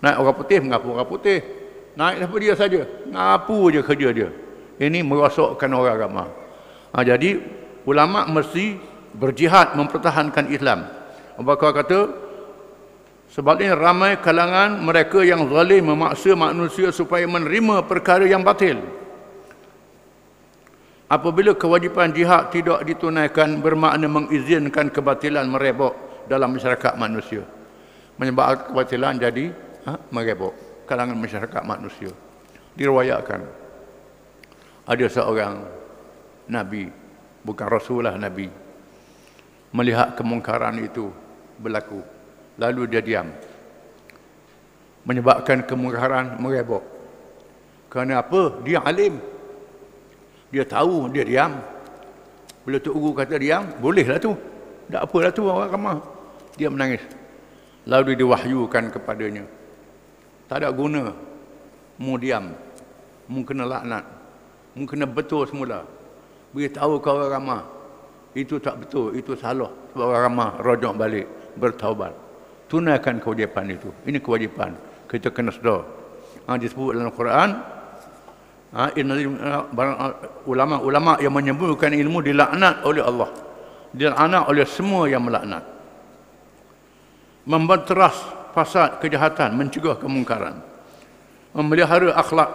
Naik orang putih, mengapu orang putih. Naik apa dia saja. Ngapu je kerja dia. Ini merosakkan orang ramai. Jadi ulama mesti berjihad mempertahankan Islam. Abu Bakar kata, sebaliknya ramai kalangan mereka yang zalim memaksa manusia supaya menerima perkara yang batil. Apabila kewajipan jihad tidak ditunaikan, bermakna mengizinkan kebatilan merebak dalam masyarakat manusia. Menyebabkan kebatilan jadi merebak kalangan masyarakat manusia. Diriwayatkan ada seorang Nabi, bukan Rasulullah, Nabi, melihat kemungkaran itu, berlaku. Lalu dia diam. Menyebabkan kemungkaran merebak. Kerana apa? Dia alim. Dia tahu, dia diam. Bila Tok Guru kata diam, bolehlah tu. Tak apalah tu orang ramah. Dia menangis. Lalu diwahyukan kepadanya. Tak ada guna. Mu diam. Mu kena laknat. Mu kena betul semula. Beritahu kau orang ramah. Itu tak betul, itu salah. Sebab orang ramah rojok balik, bertaubat. Tunaikan kewajipan itu. Ini kewajipan. Kita kena sedar. Disebut dalam Quran, ulama yang menyembunyikan ilmu dilaknat oleh Allah. Dilaknat oleh semua yang melaknat. Membenteras fasad kejahatan, mencegah kemungkaran. Memelihara akhlak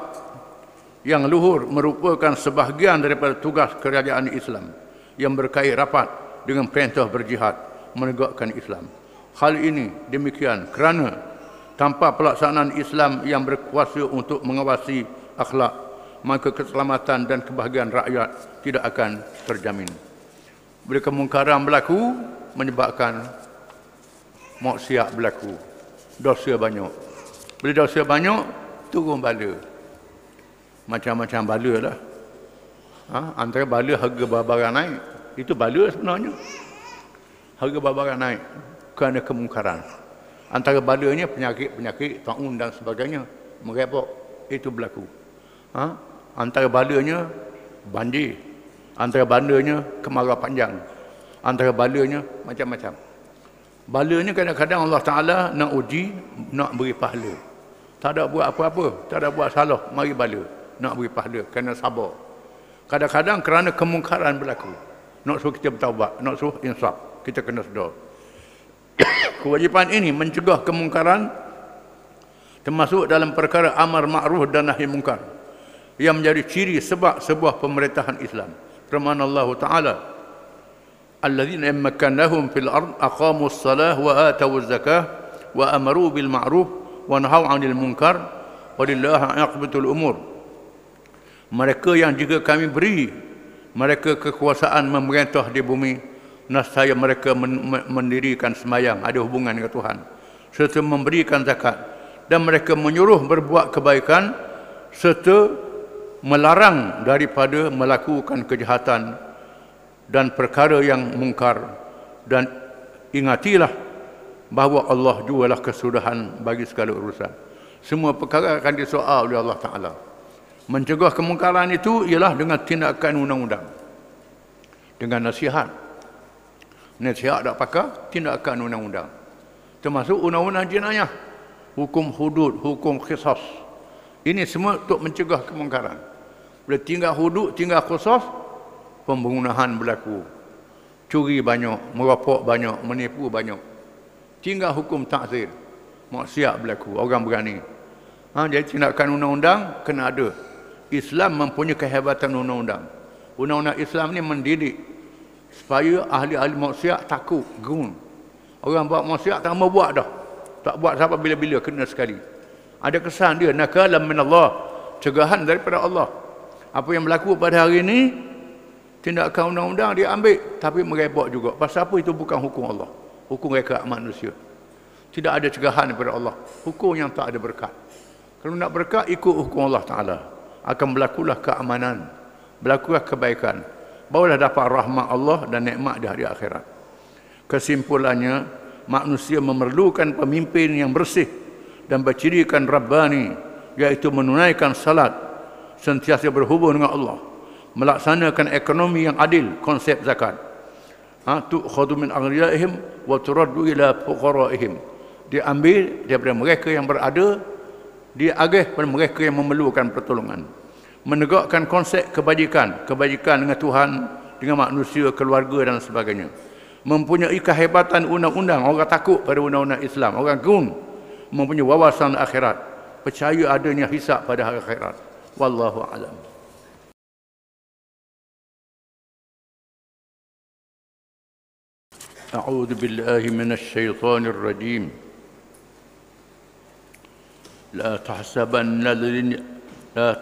yang luhur merupakan sebahagian daripada tugas kerajaan Islam yang berkait rapat dengan perintah berjihad menegakkan Islam. Hal ini demikian kerana tanpa pelaksanaan Islam yang berkuasa untuk mengawasi akhlak, maka keselamatan dan kebahagiaan rakyat tidak akan terjamin. Bila kemungkaran berlaku, menyebabkan maksiat berlaku. Dosa banyak. Bila dosa banyak, turun bala. Macam-macam bala lah. Antara bala harga barang naik. Itu bala sebenarnya. Harga barang naik kerana kemungkaran. Antara balanya penyakit-penyakit, taun dan sebagainya. Merebak. Itu berlaku. Antara balanya banjir. Antara balanya kemarau panjang. Antara balanya macam-macam. Balanya kadang-kadang Allah Ta'ala nak uji, nak beri pahala. Tak ada buat apa-apa, tak ada buat salah, mari bala. Nak beri pahala, kena sabar. Kadang-kadang kerana kemungkaran berlaku. Nak suruh kita bertaubat, nak suruh insaf. Kita kena sedar. Kewajipan ini mencegah kemungkaran, termasuk dalam perkara amar ma'ruf dan nahi mungkar, yang menjadi ciri sebab sebuah pemerintahan Islam. Firman Allah Ta'ala, alladzina makkannahum fil ard aqamu as-salah wa atu az-zakah wa amaru bil ma'ruf wa nahaw 'anil munkar walillahi 'aqibatul umur. Mereka yang jika kami beri mereka kekuasaan memerintah di bumi, nescaya mereka mendirikan sembahyang, ada hubungan dengan Tuhan, serta memberikan zakat, dan mereka menyuruh berbuat kebaikan serta melarang daripada melakukan kejahatan dan perkara yang mungkar. Dan ingatilah bahawa Allah jugalah kesudahan bagi segala urusan. Semua perkara akan disoal oleh Allah Ta'ala. Mencegah kemungkaran itu ialah dengan tindakan undang-undang, dengan nasihat. Nasihat tak pakar, tindakan undang-undang. Termasuk undang-undang jenayah, hukum hudud, hukum qisas. Ini semua untuk mencegah kemungkaran. Bila tinggal hudud, tinggal qisas, pembunuhan berlaku. Curi banyak, merapok banyak, menipu banyak. Tinggal hukum ta'zir, maksiat berlaku, orang berani. Jadi tindakan undang-undang kena ada. Islam mempunyai kehebatan undang-undang. Undang-undang Islam ni mendidik supaya ahli-ahli maksiat takut, gerun. Orang buat maksiat tak mau buat dah. Tak buat sampai bila-bila, kena sekali. Ada kesan dia, nakalam min Allah, cegahan daripada Allah. Apa yang berlaku pada hari ini, tindakan undang-undang dia ambil, tapi merebak juga. Pasal apa? Itu bukan hukum Allah. Hukum reka manusia. Tidak ada cegahan daripada Allah. Hukum yang tak ada berkat. Kalau nak berkat, ikut hukum Allah Ta'ala. Akan berlakulah keamanan, berlakulah kebaikan. Barulah dapat rahmat Allah dan nikmat di hari akhirat. Kesimpulannya, manusia memerlukan pemimpin yang bersih dan bercirikan Rabbani, iaitu menunaikan salat, sentiasa berhubung dengan Allah, melaksanakan ekonomi yang adil, konsep zakat. Tu'khadhu min aghniyaihim wa turaddu ila fuqaraihim. Diambil daripada mereka yang berada, diagih pada mereka yang memerlukan pertolongan. Menegakkan konsep kebajikan, kebajikan dengan Tuhan, dengan manusia, keluarga dan sebagainya. Mempunyai kehebatan undang-undang, orang takut pada undang-undang Islam, orang gun. Mempunyai wawasan akhirat, percaya adanya hisab pada hari akhirat. Wallahu a'lam. A'udzu billahi minasy syaithanir rajim. لا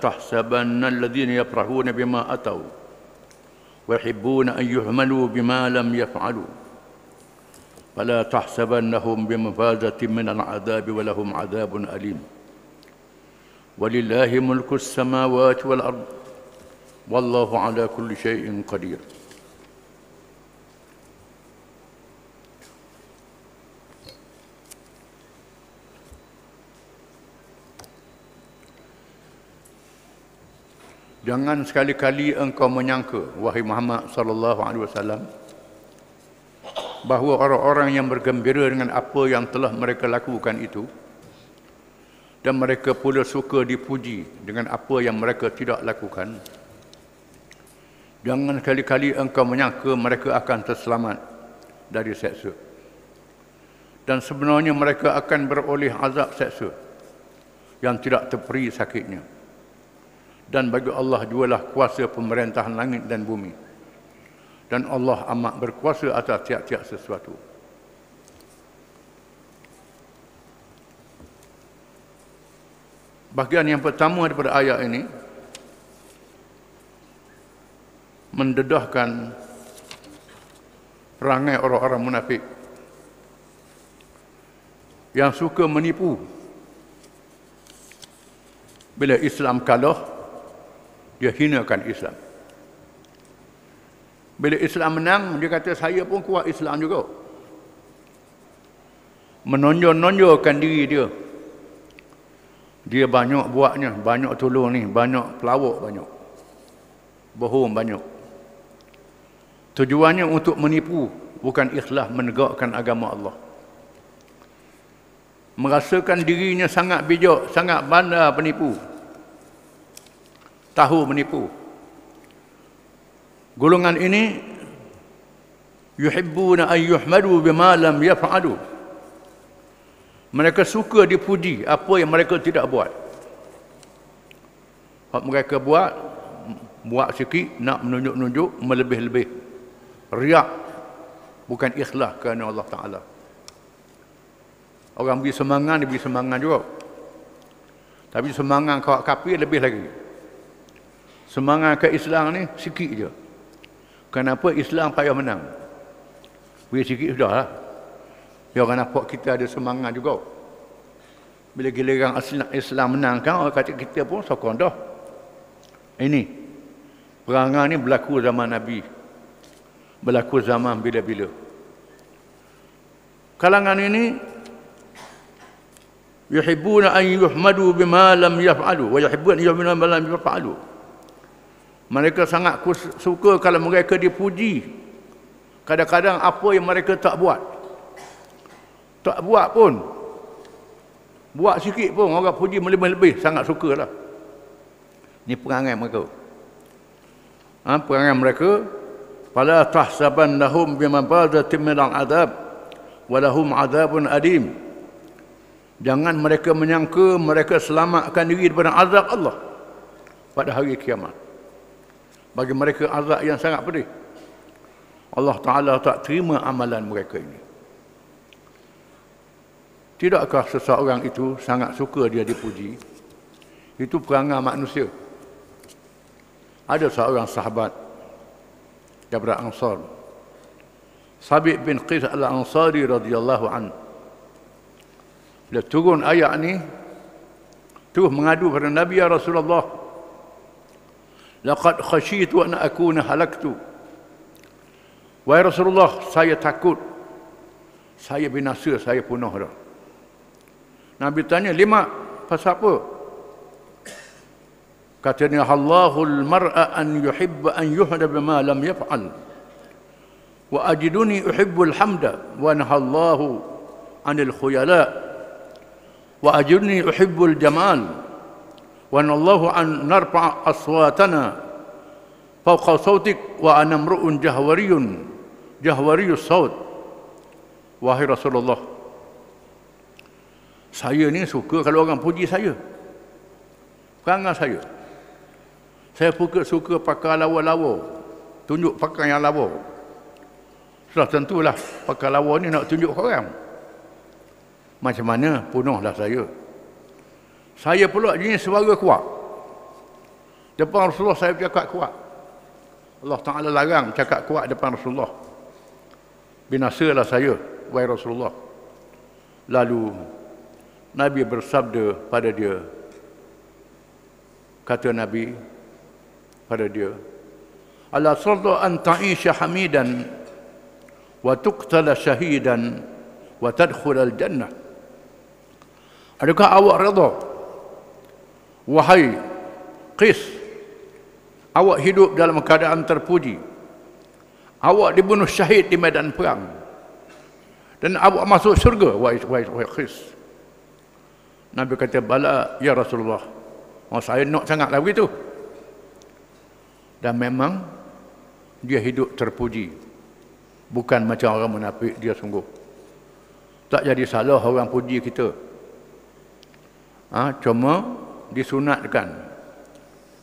تحسبن الذين يفرحون بما أتوا ويحبون أن يحملوا بما لم يفعلوا فلا تحسبنهم بمفازة من العذاب ولهم عذاب أليم ولله ملك السماوات والأرض والله على كل شيء قدير. Jangan sekali-kali engkau menyangka, wahai Muhammad sallallahu alaihi wasallam, bahawa orang-orang yang bergembira dengan apa yang telah mereka lakukan itu dan mereka pula suka dipuji dengan apa yang mereka tidak lakukan, jangan sekali-kali engkau menyangka mereka akan terselamat dari seksa. Dan sebenarnya mereka akan beroleh azab seksa yang tidak terperi sakitnya. Dan bagi Allah jualah kuasa pemerintahan langit dan bumi. Dan Allah amat berkuasa atas tiap-tiap sesuatu. Bahagian yang pertama daripada ayat ini mendedahkan perangai orang-orang munafik yang suka menipu. Bila Islam kalah, dia hinakan Islam. Bila Islam menang, dia kata saya pun kuat Islam juga. Menonjol-nonjolkan diri dia. Dia banyak buatnya, banyak tolong ni, banyak pelawak banyak. Bohong banyak. Tujuannya untuk menipu, bukan ikhlas menegakkan agama Allah. Merasakan dirinya sangat bijak, sangat bandar penipu. Tahu menipu. Golongan ini yuhibbuna an yuhmadu bima lam yaf'alu. Mereka suka dipuji apa yang mereka tidak buat. Apa mereka buat sikit nak menunjuk-nunjuk, melebih-lebih. Riak, bukan ikhlas kerana Allah Taala. Orang beri semangat, dia beri semangat juga. Tapi semangat kawat kafir lebih lagi. Semangat ke Islam ni sikit je. Kenapa Islam payah menang? Beri sikit sudah lah. Dia orang nampak kita ada semangat juga. Bila giliran Islam menangkan, orang kata kita pun sokong dah. Ini perangai ni berlaku zaman Nabi. Berlaku zaman bila-bila. Kalangan ini yuhibbuna an yuhmadu bima lam yaf'alu wa yuhibbuna an yuhmadu bima lam yaf'alu. Mereka sangat suka kalau mereka dipuji. Kadang-kadang apa yang mereka tak buat. Tak buat pun. Buat sikit pun orang puji melebih-lebih. Sangat sukalah. Ini perangai mereka. Perangai mereka. Fala tahsabannahum bimafadatin minal adab. Walahum adabun adim. Jangan mereka menyangka mereka selamatkan diri daripada azab Allah pada hari kiamat. Bagi mereka azab yang sangat pedih. Allah Ta'ala tak terima amalan mereka ini. Tidakkah seseorang itu sangat suka dia dipuji? Itu perangai manusia. Ada seorang sahabat daripada Ansar, Sabit bin Qais al-Ansari radhiyallahu anhu. Bila turun ayat ni, terus mengadu pada Nabi, ya Rasulullah, laqad khasyitu an akuna halaktu. Wahai Rasulullah, saya takut saya binasa, saya punah dah. Nabi tanya, lima, pasal apa? Katanya, Allahul mar'a an yuhibba an yuhda bima lam yaf'al. Wa ajiduni uhibbul hamda wa nahallahu anil khuyala. Wa ajiduni uhibbul jamal. Wa nallahu an narfa' aswatana fawqa sautik wa ana mru'un jahwariyus saut. Wahai Rasulullah, saya ni suka kalau orang puji saya. Perangai saya. Saya suka pakai lawa-lawa. Tunjuk pakai yang lawa. Sudah tentulah pakai lawa ni nak tunjuk ke orang. Macam mana punahlah saya. Saya pula jenis suara kuat. Depan Rasulullah saya bercakap kuat. Allah Ta'ala larang cakap kuat depan Rasulullah. Binasalah saya. wahai Rasulullah. Lalu Nabi bersabda pada dia, kata Nabi pada dia, ala sarda an ta'isha hamidan wa tuqtala syahidan wa tadkhul al-jannah. Adakah awak redha, wahai Qis, awak hidup dalam keadaan terpuji, awak dibunuh syahid di medan perang, dan awak masuk syurga, wahai Qis? Nabi kata, bala ya Rasulullah. Saya nak sangatlah begitu. Dan memang dia hidup terpuji, bukan macam orang munafik. Dia sungguh tak jadi salah orang puji kita. Cuma disunatkan.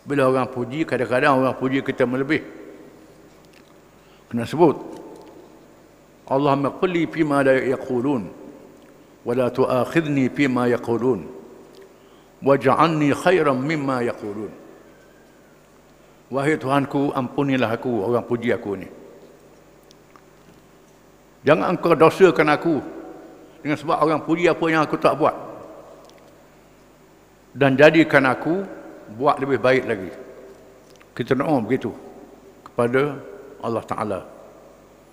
Bila orang puji, kadang-kadang orang puji kita melebih. Kena sebut, Allahumma qulli fima la yaqulun wa la tu'akhidni fima yaqulun waj'alni khairan mimma yaqulun. Wahai Tuhanku, ampunilah aku orang puji aku ni. Jangan engkau dosakan aku dengan sebab orang puji apa yang aku tak buat, dan jadikan aku buat lebih baik lagi. Kita doa begitu kepada Allah Ta'ala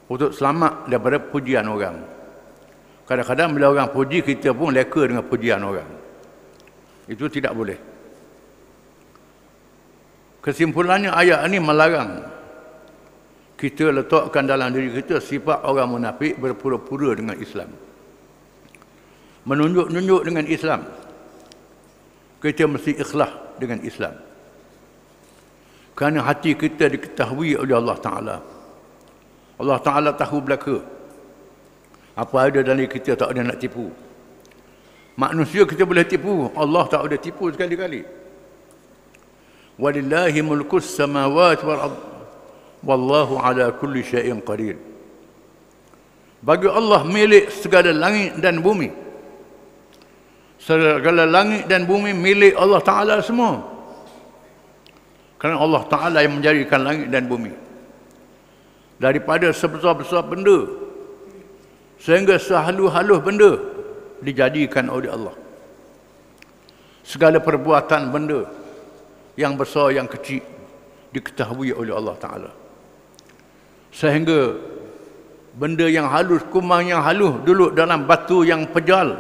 untuk selamat daripada pujian orang. Kadang-kadang bila orang puji, kita pun leka dengan pujian orang. Itu tidak boleh. Kesimpulannya, ayat ini melarang kita letakkan dalam diri kita sifat orang munafik berpura-pura dengan Islam, menunjuk-nunjuk dengan Islam. Kita mesti ikhlas dengan Islam, kerana hati kita diketahui oleh Allah Ta'ala. Allah Ta'ala tahu belaka. Apa ada dalam kita tak ada nak tipu. Manusia kita boleh tipu, Allah tak ada tipu sekali-kali. Walillahi mulkus samawati wal ard wallahu ala kulli syai'in qadir. Bagi Allah milik segala langit dan bumi. Segala langit dan bumi milik Allah Ta'ala semua. Kerana Allah Ta'ala yang menjadikan langit dan bumi. Daripada sebesar-besar benda sehingga sehalus-halus benda dijadikan oleh Allah. Segala perbuatan benda, yang besar yang kecil, diketahui oleh Allah Ta'ala. Sehingga benda yang halus, kuman yang halus duduk dalam batu yang pejal,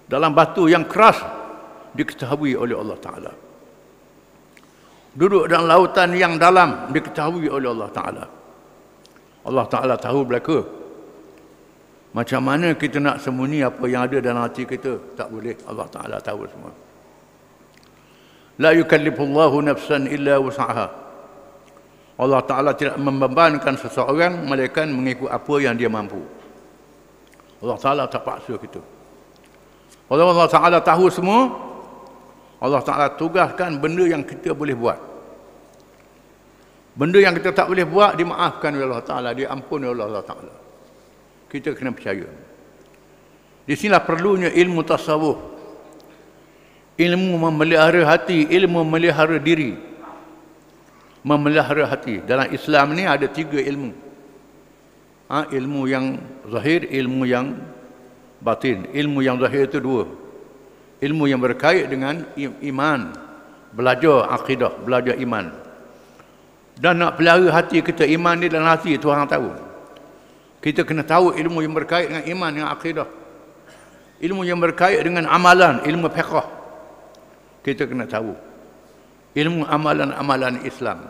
dalam batu yang keras, diketahui oleh Allah Ta'ala. Duduk dalam lautan yang dalam, diketahui oleh Allah Ta'ala. Allah Ta'ala tahu belaka. Macam mana kita nak sembunyi apa yang ada dalam hati kita? Tak boleh. Allah Ta'ala tahu semua. La yukallifullahu nafsan illa wus'aha. Allah Ta'ala tidak membebankan seseorang melainkan mengikut apa yang dia mampu. Allah Ta'ala tak paksa kita. Kalau Allah Ta'ala tahu semua, Allah Ta'ala tugaskan benda yang kita boleh buat. Benda yang kita tak boleh buat, dimaafkan oleh Allah Ta'ala, diampuni oleh Allah Ta'ala. Kita kena percaya. Di sinilah perlunya ilmu tasawuf. Ilmu memelihara hati, ilmu memelihara diri. Memelihara hati. Dalam Islam ni ada 3 ilmu. Ilmu yang zahir, ilmu yang batin. Ilmu yang zahir itu 2. Ilmu yang berkait dengan iman. Belajar akidah, belajar iman. Dan nak pelihara hati kita, iman ni dalam hati, Tuhan tahu. Kita kena tahu ilmu yang berkait dengan iman, dengan akidah. Ilmu yang berkait dengan amalan, ilmu fiqh. Kita kena tahu. Ilmu amalan-amalan Islam.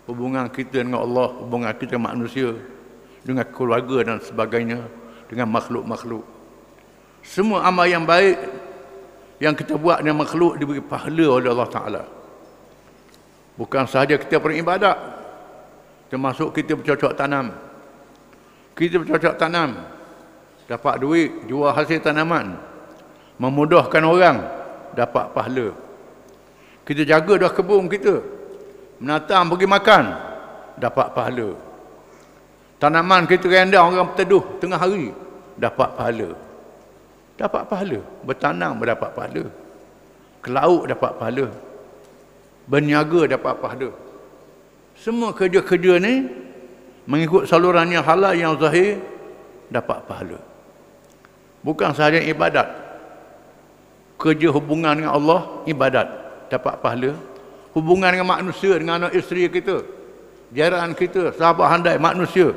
Hubungan kita dengan Allah, hubungan kita dengan manusia, dengan keluarga dan sebagainya, dengan makhluk-makhluk. Semua amal yang baik yang kita buat dengan makhluk diberi pahala oleh Allah Ta'ala. Bukan sahaja kita beribadat, termasuk kita bercocok tanam. Kita bercocok tanam, dapat duit, jual hasil tanaman, memudahkan orang, dapat pahala. Kita jaga dah kebun kita, menatang pergi makan, dapat pahala. Tanaman kita rendam, orang berteduh tengah hari, dapat pahala. Dapat pahala. Bertanam dapat pahala. Ke laut dapat pahala. Berniaga dapat pahala. Semua kerja-kerja ni mengikut saluran yang halal, yang zahir, dapat pahala. Bukan sahaja ibadat. Kerja hubungan dengan Allah, ibadat, dapat pahala. Hubungan dengan manusia, dengan anak isteri kita, jiran kita, sahabat handai manusia,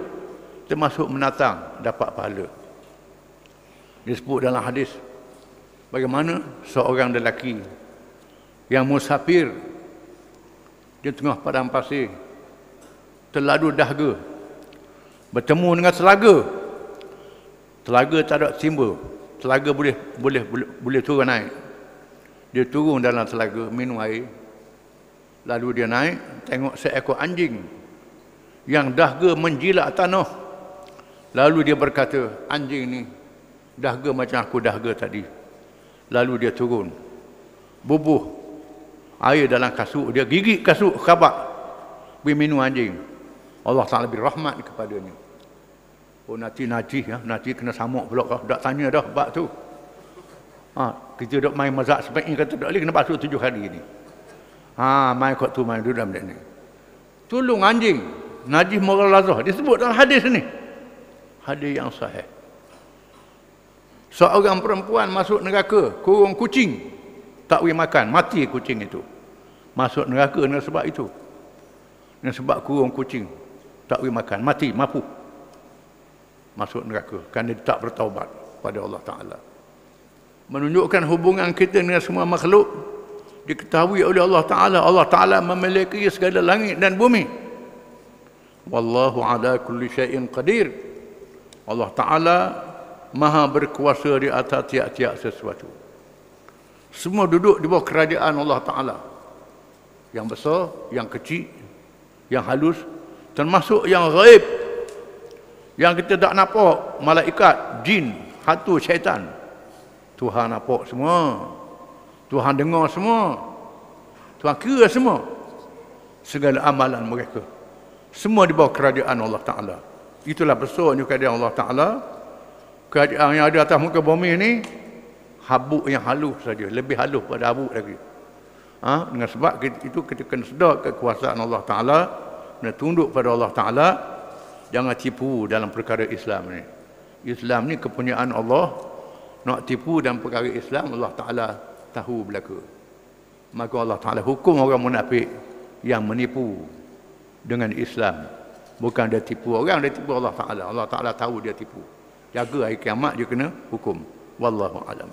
termasuk menatang, dapat pahala. Disebut dalam hadis, bagaimana seorang lelaki yang musafir di tengah padang pasir, terlalu dahaga, bertemu dengan telaga. Telaga tak ada simbol, telaga boleh turun naik. Dia turun dalam telaga, minum air. Lalu dia naik, tengok seekor anjing yang dahaga menjilat tanah. Lalu dia berkata, anjing ni dahaga macam aku dahaga tadi. Lalu dia turun, bubuh air dalam kasut, dia gigit kasut khabak, pergi minum anjing. Allah Ta'ala beri rahmat kepadanya. Oh, nanti kena samuk pula kau. Tak tanya dah bab tu. Kita duk main mazhab sebaik ni, kata tak boleh kena basuh 7 hari ni. Main kot tu, main duduk dalam ni. Tolong anjing, najis mughalazah, disebut dalam hadis ni. Hadis yang sahih. Seorang perempuan masuk neraka, kurung kucing, tak boleh makan, mati kucing itu. Masuk neraka dengan sebab itu. Dengan sebab kurung kucing, tak boleh makan, mati, mampu. Masuk neraka kerana dia tak bertaubat pada Allah Ta'ala. Menunjukkan hubungan kita dengan semua makhluk diketahui oleh Allah Ta'ala. Allah Ta'ala memiliki segala langit dan bumi. Wallahu ala kulli syai'in qadir. Allah Ta'ala maha berkuasa di atas tiap-tiap sesuatu. Semua duduk di bawah kerajaan Allah Ta'ala. Yang besar, yang kecil, yang halus, termasuk yang ghaib, yang kita tak nampak, malaikat, jin, hantu, syaitan. Tuhan nampak semua. Tuhan dengar semua. Tuhan kira semua. Segala amalan mereka. Semua di bawah kerajaan Allah Ta'ala. Itulah besarnya kerajaan Allah Ta'ala. Kerajaan yang ada atas muka bumi ni, habuk yang halus saja. Lebih halus pada habuk lagi. Dengan sebab itu kita kena sedar kekuasaan Allah Ta'ala. Kena tunduk pada Allah Ta'ala. Jangan tipu dalam perkara Islam ni. Islam ni kepunyaan Allah. Nak tipu dalam perkara Islam, Allah Ta'ala tahu belaka. Maka Allah Ta'ala hukum orang munafik yang menipu dengan Islam. Bukan dia tipu orang, dia tipu Allah Ta'ala. Allah Ta'ala tahu dia tipu. Jaga hari kiamat dia kena hukum. Wallahu a'lam.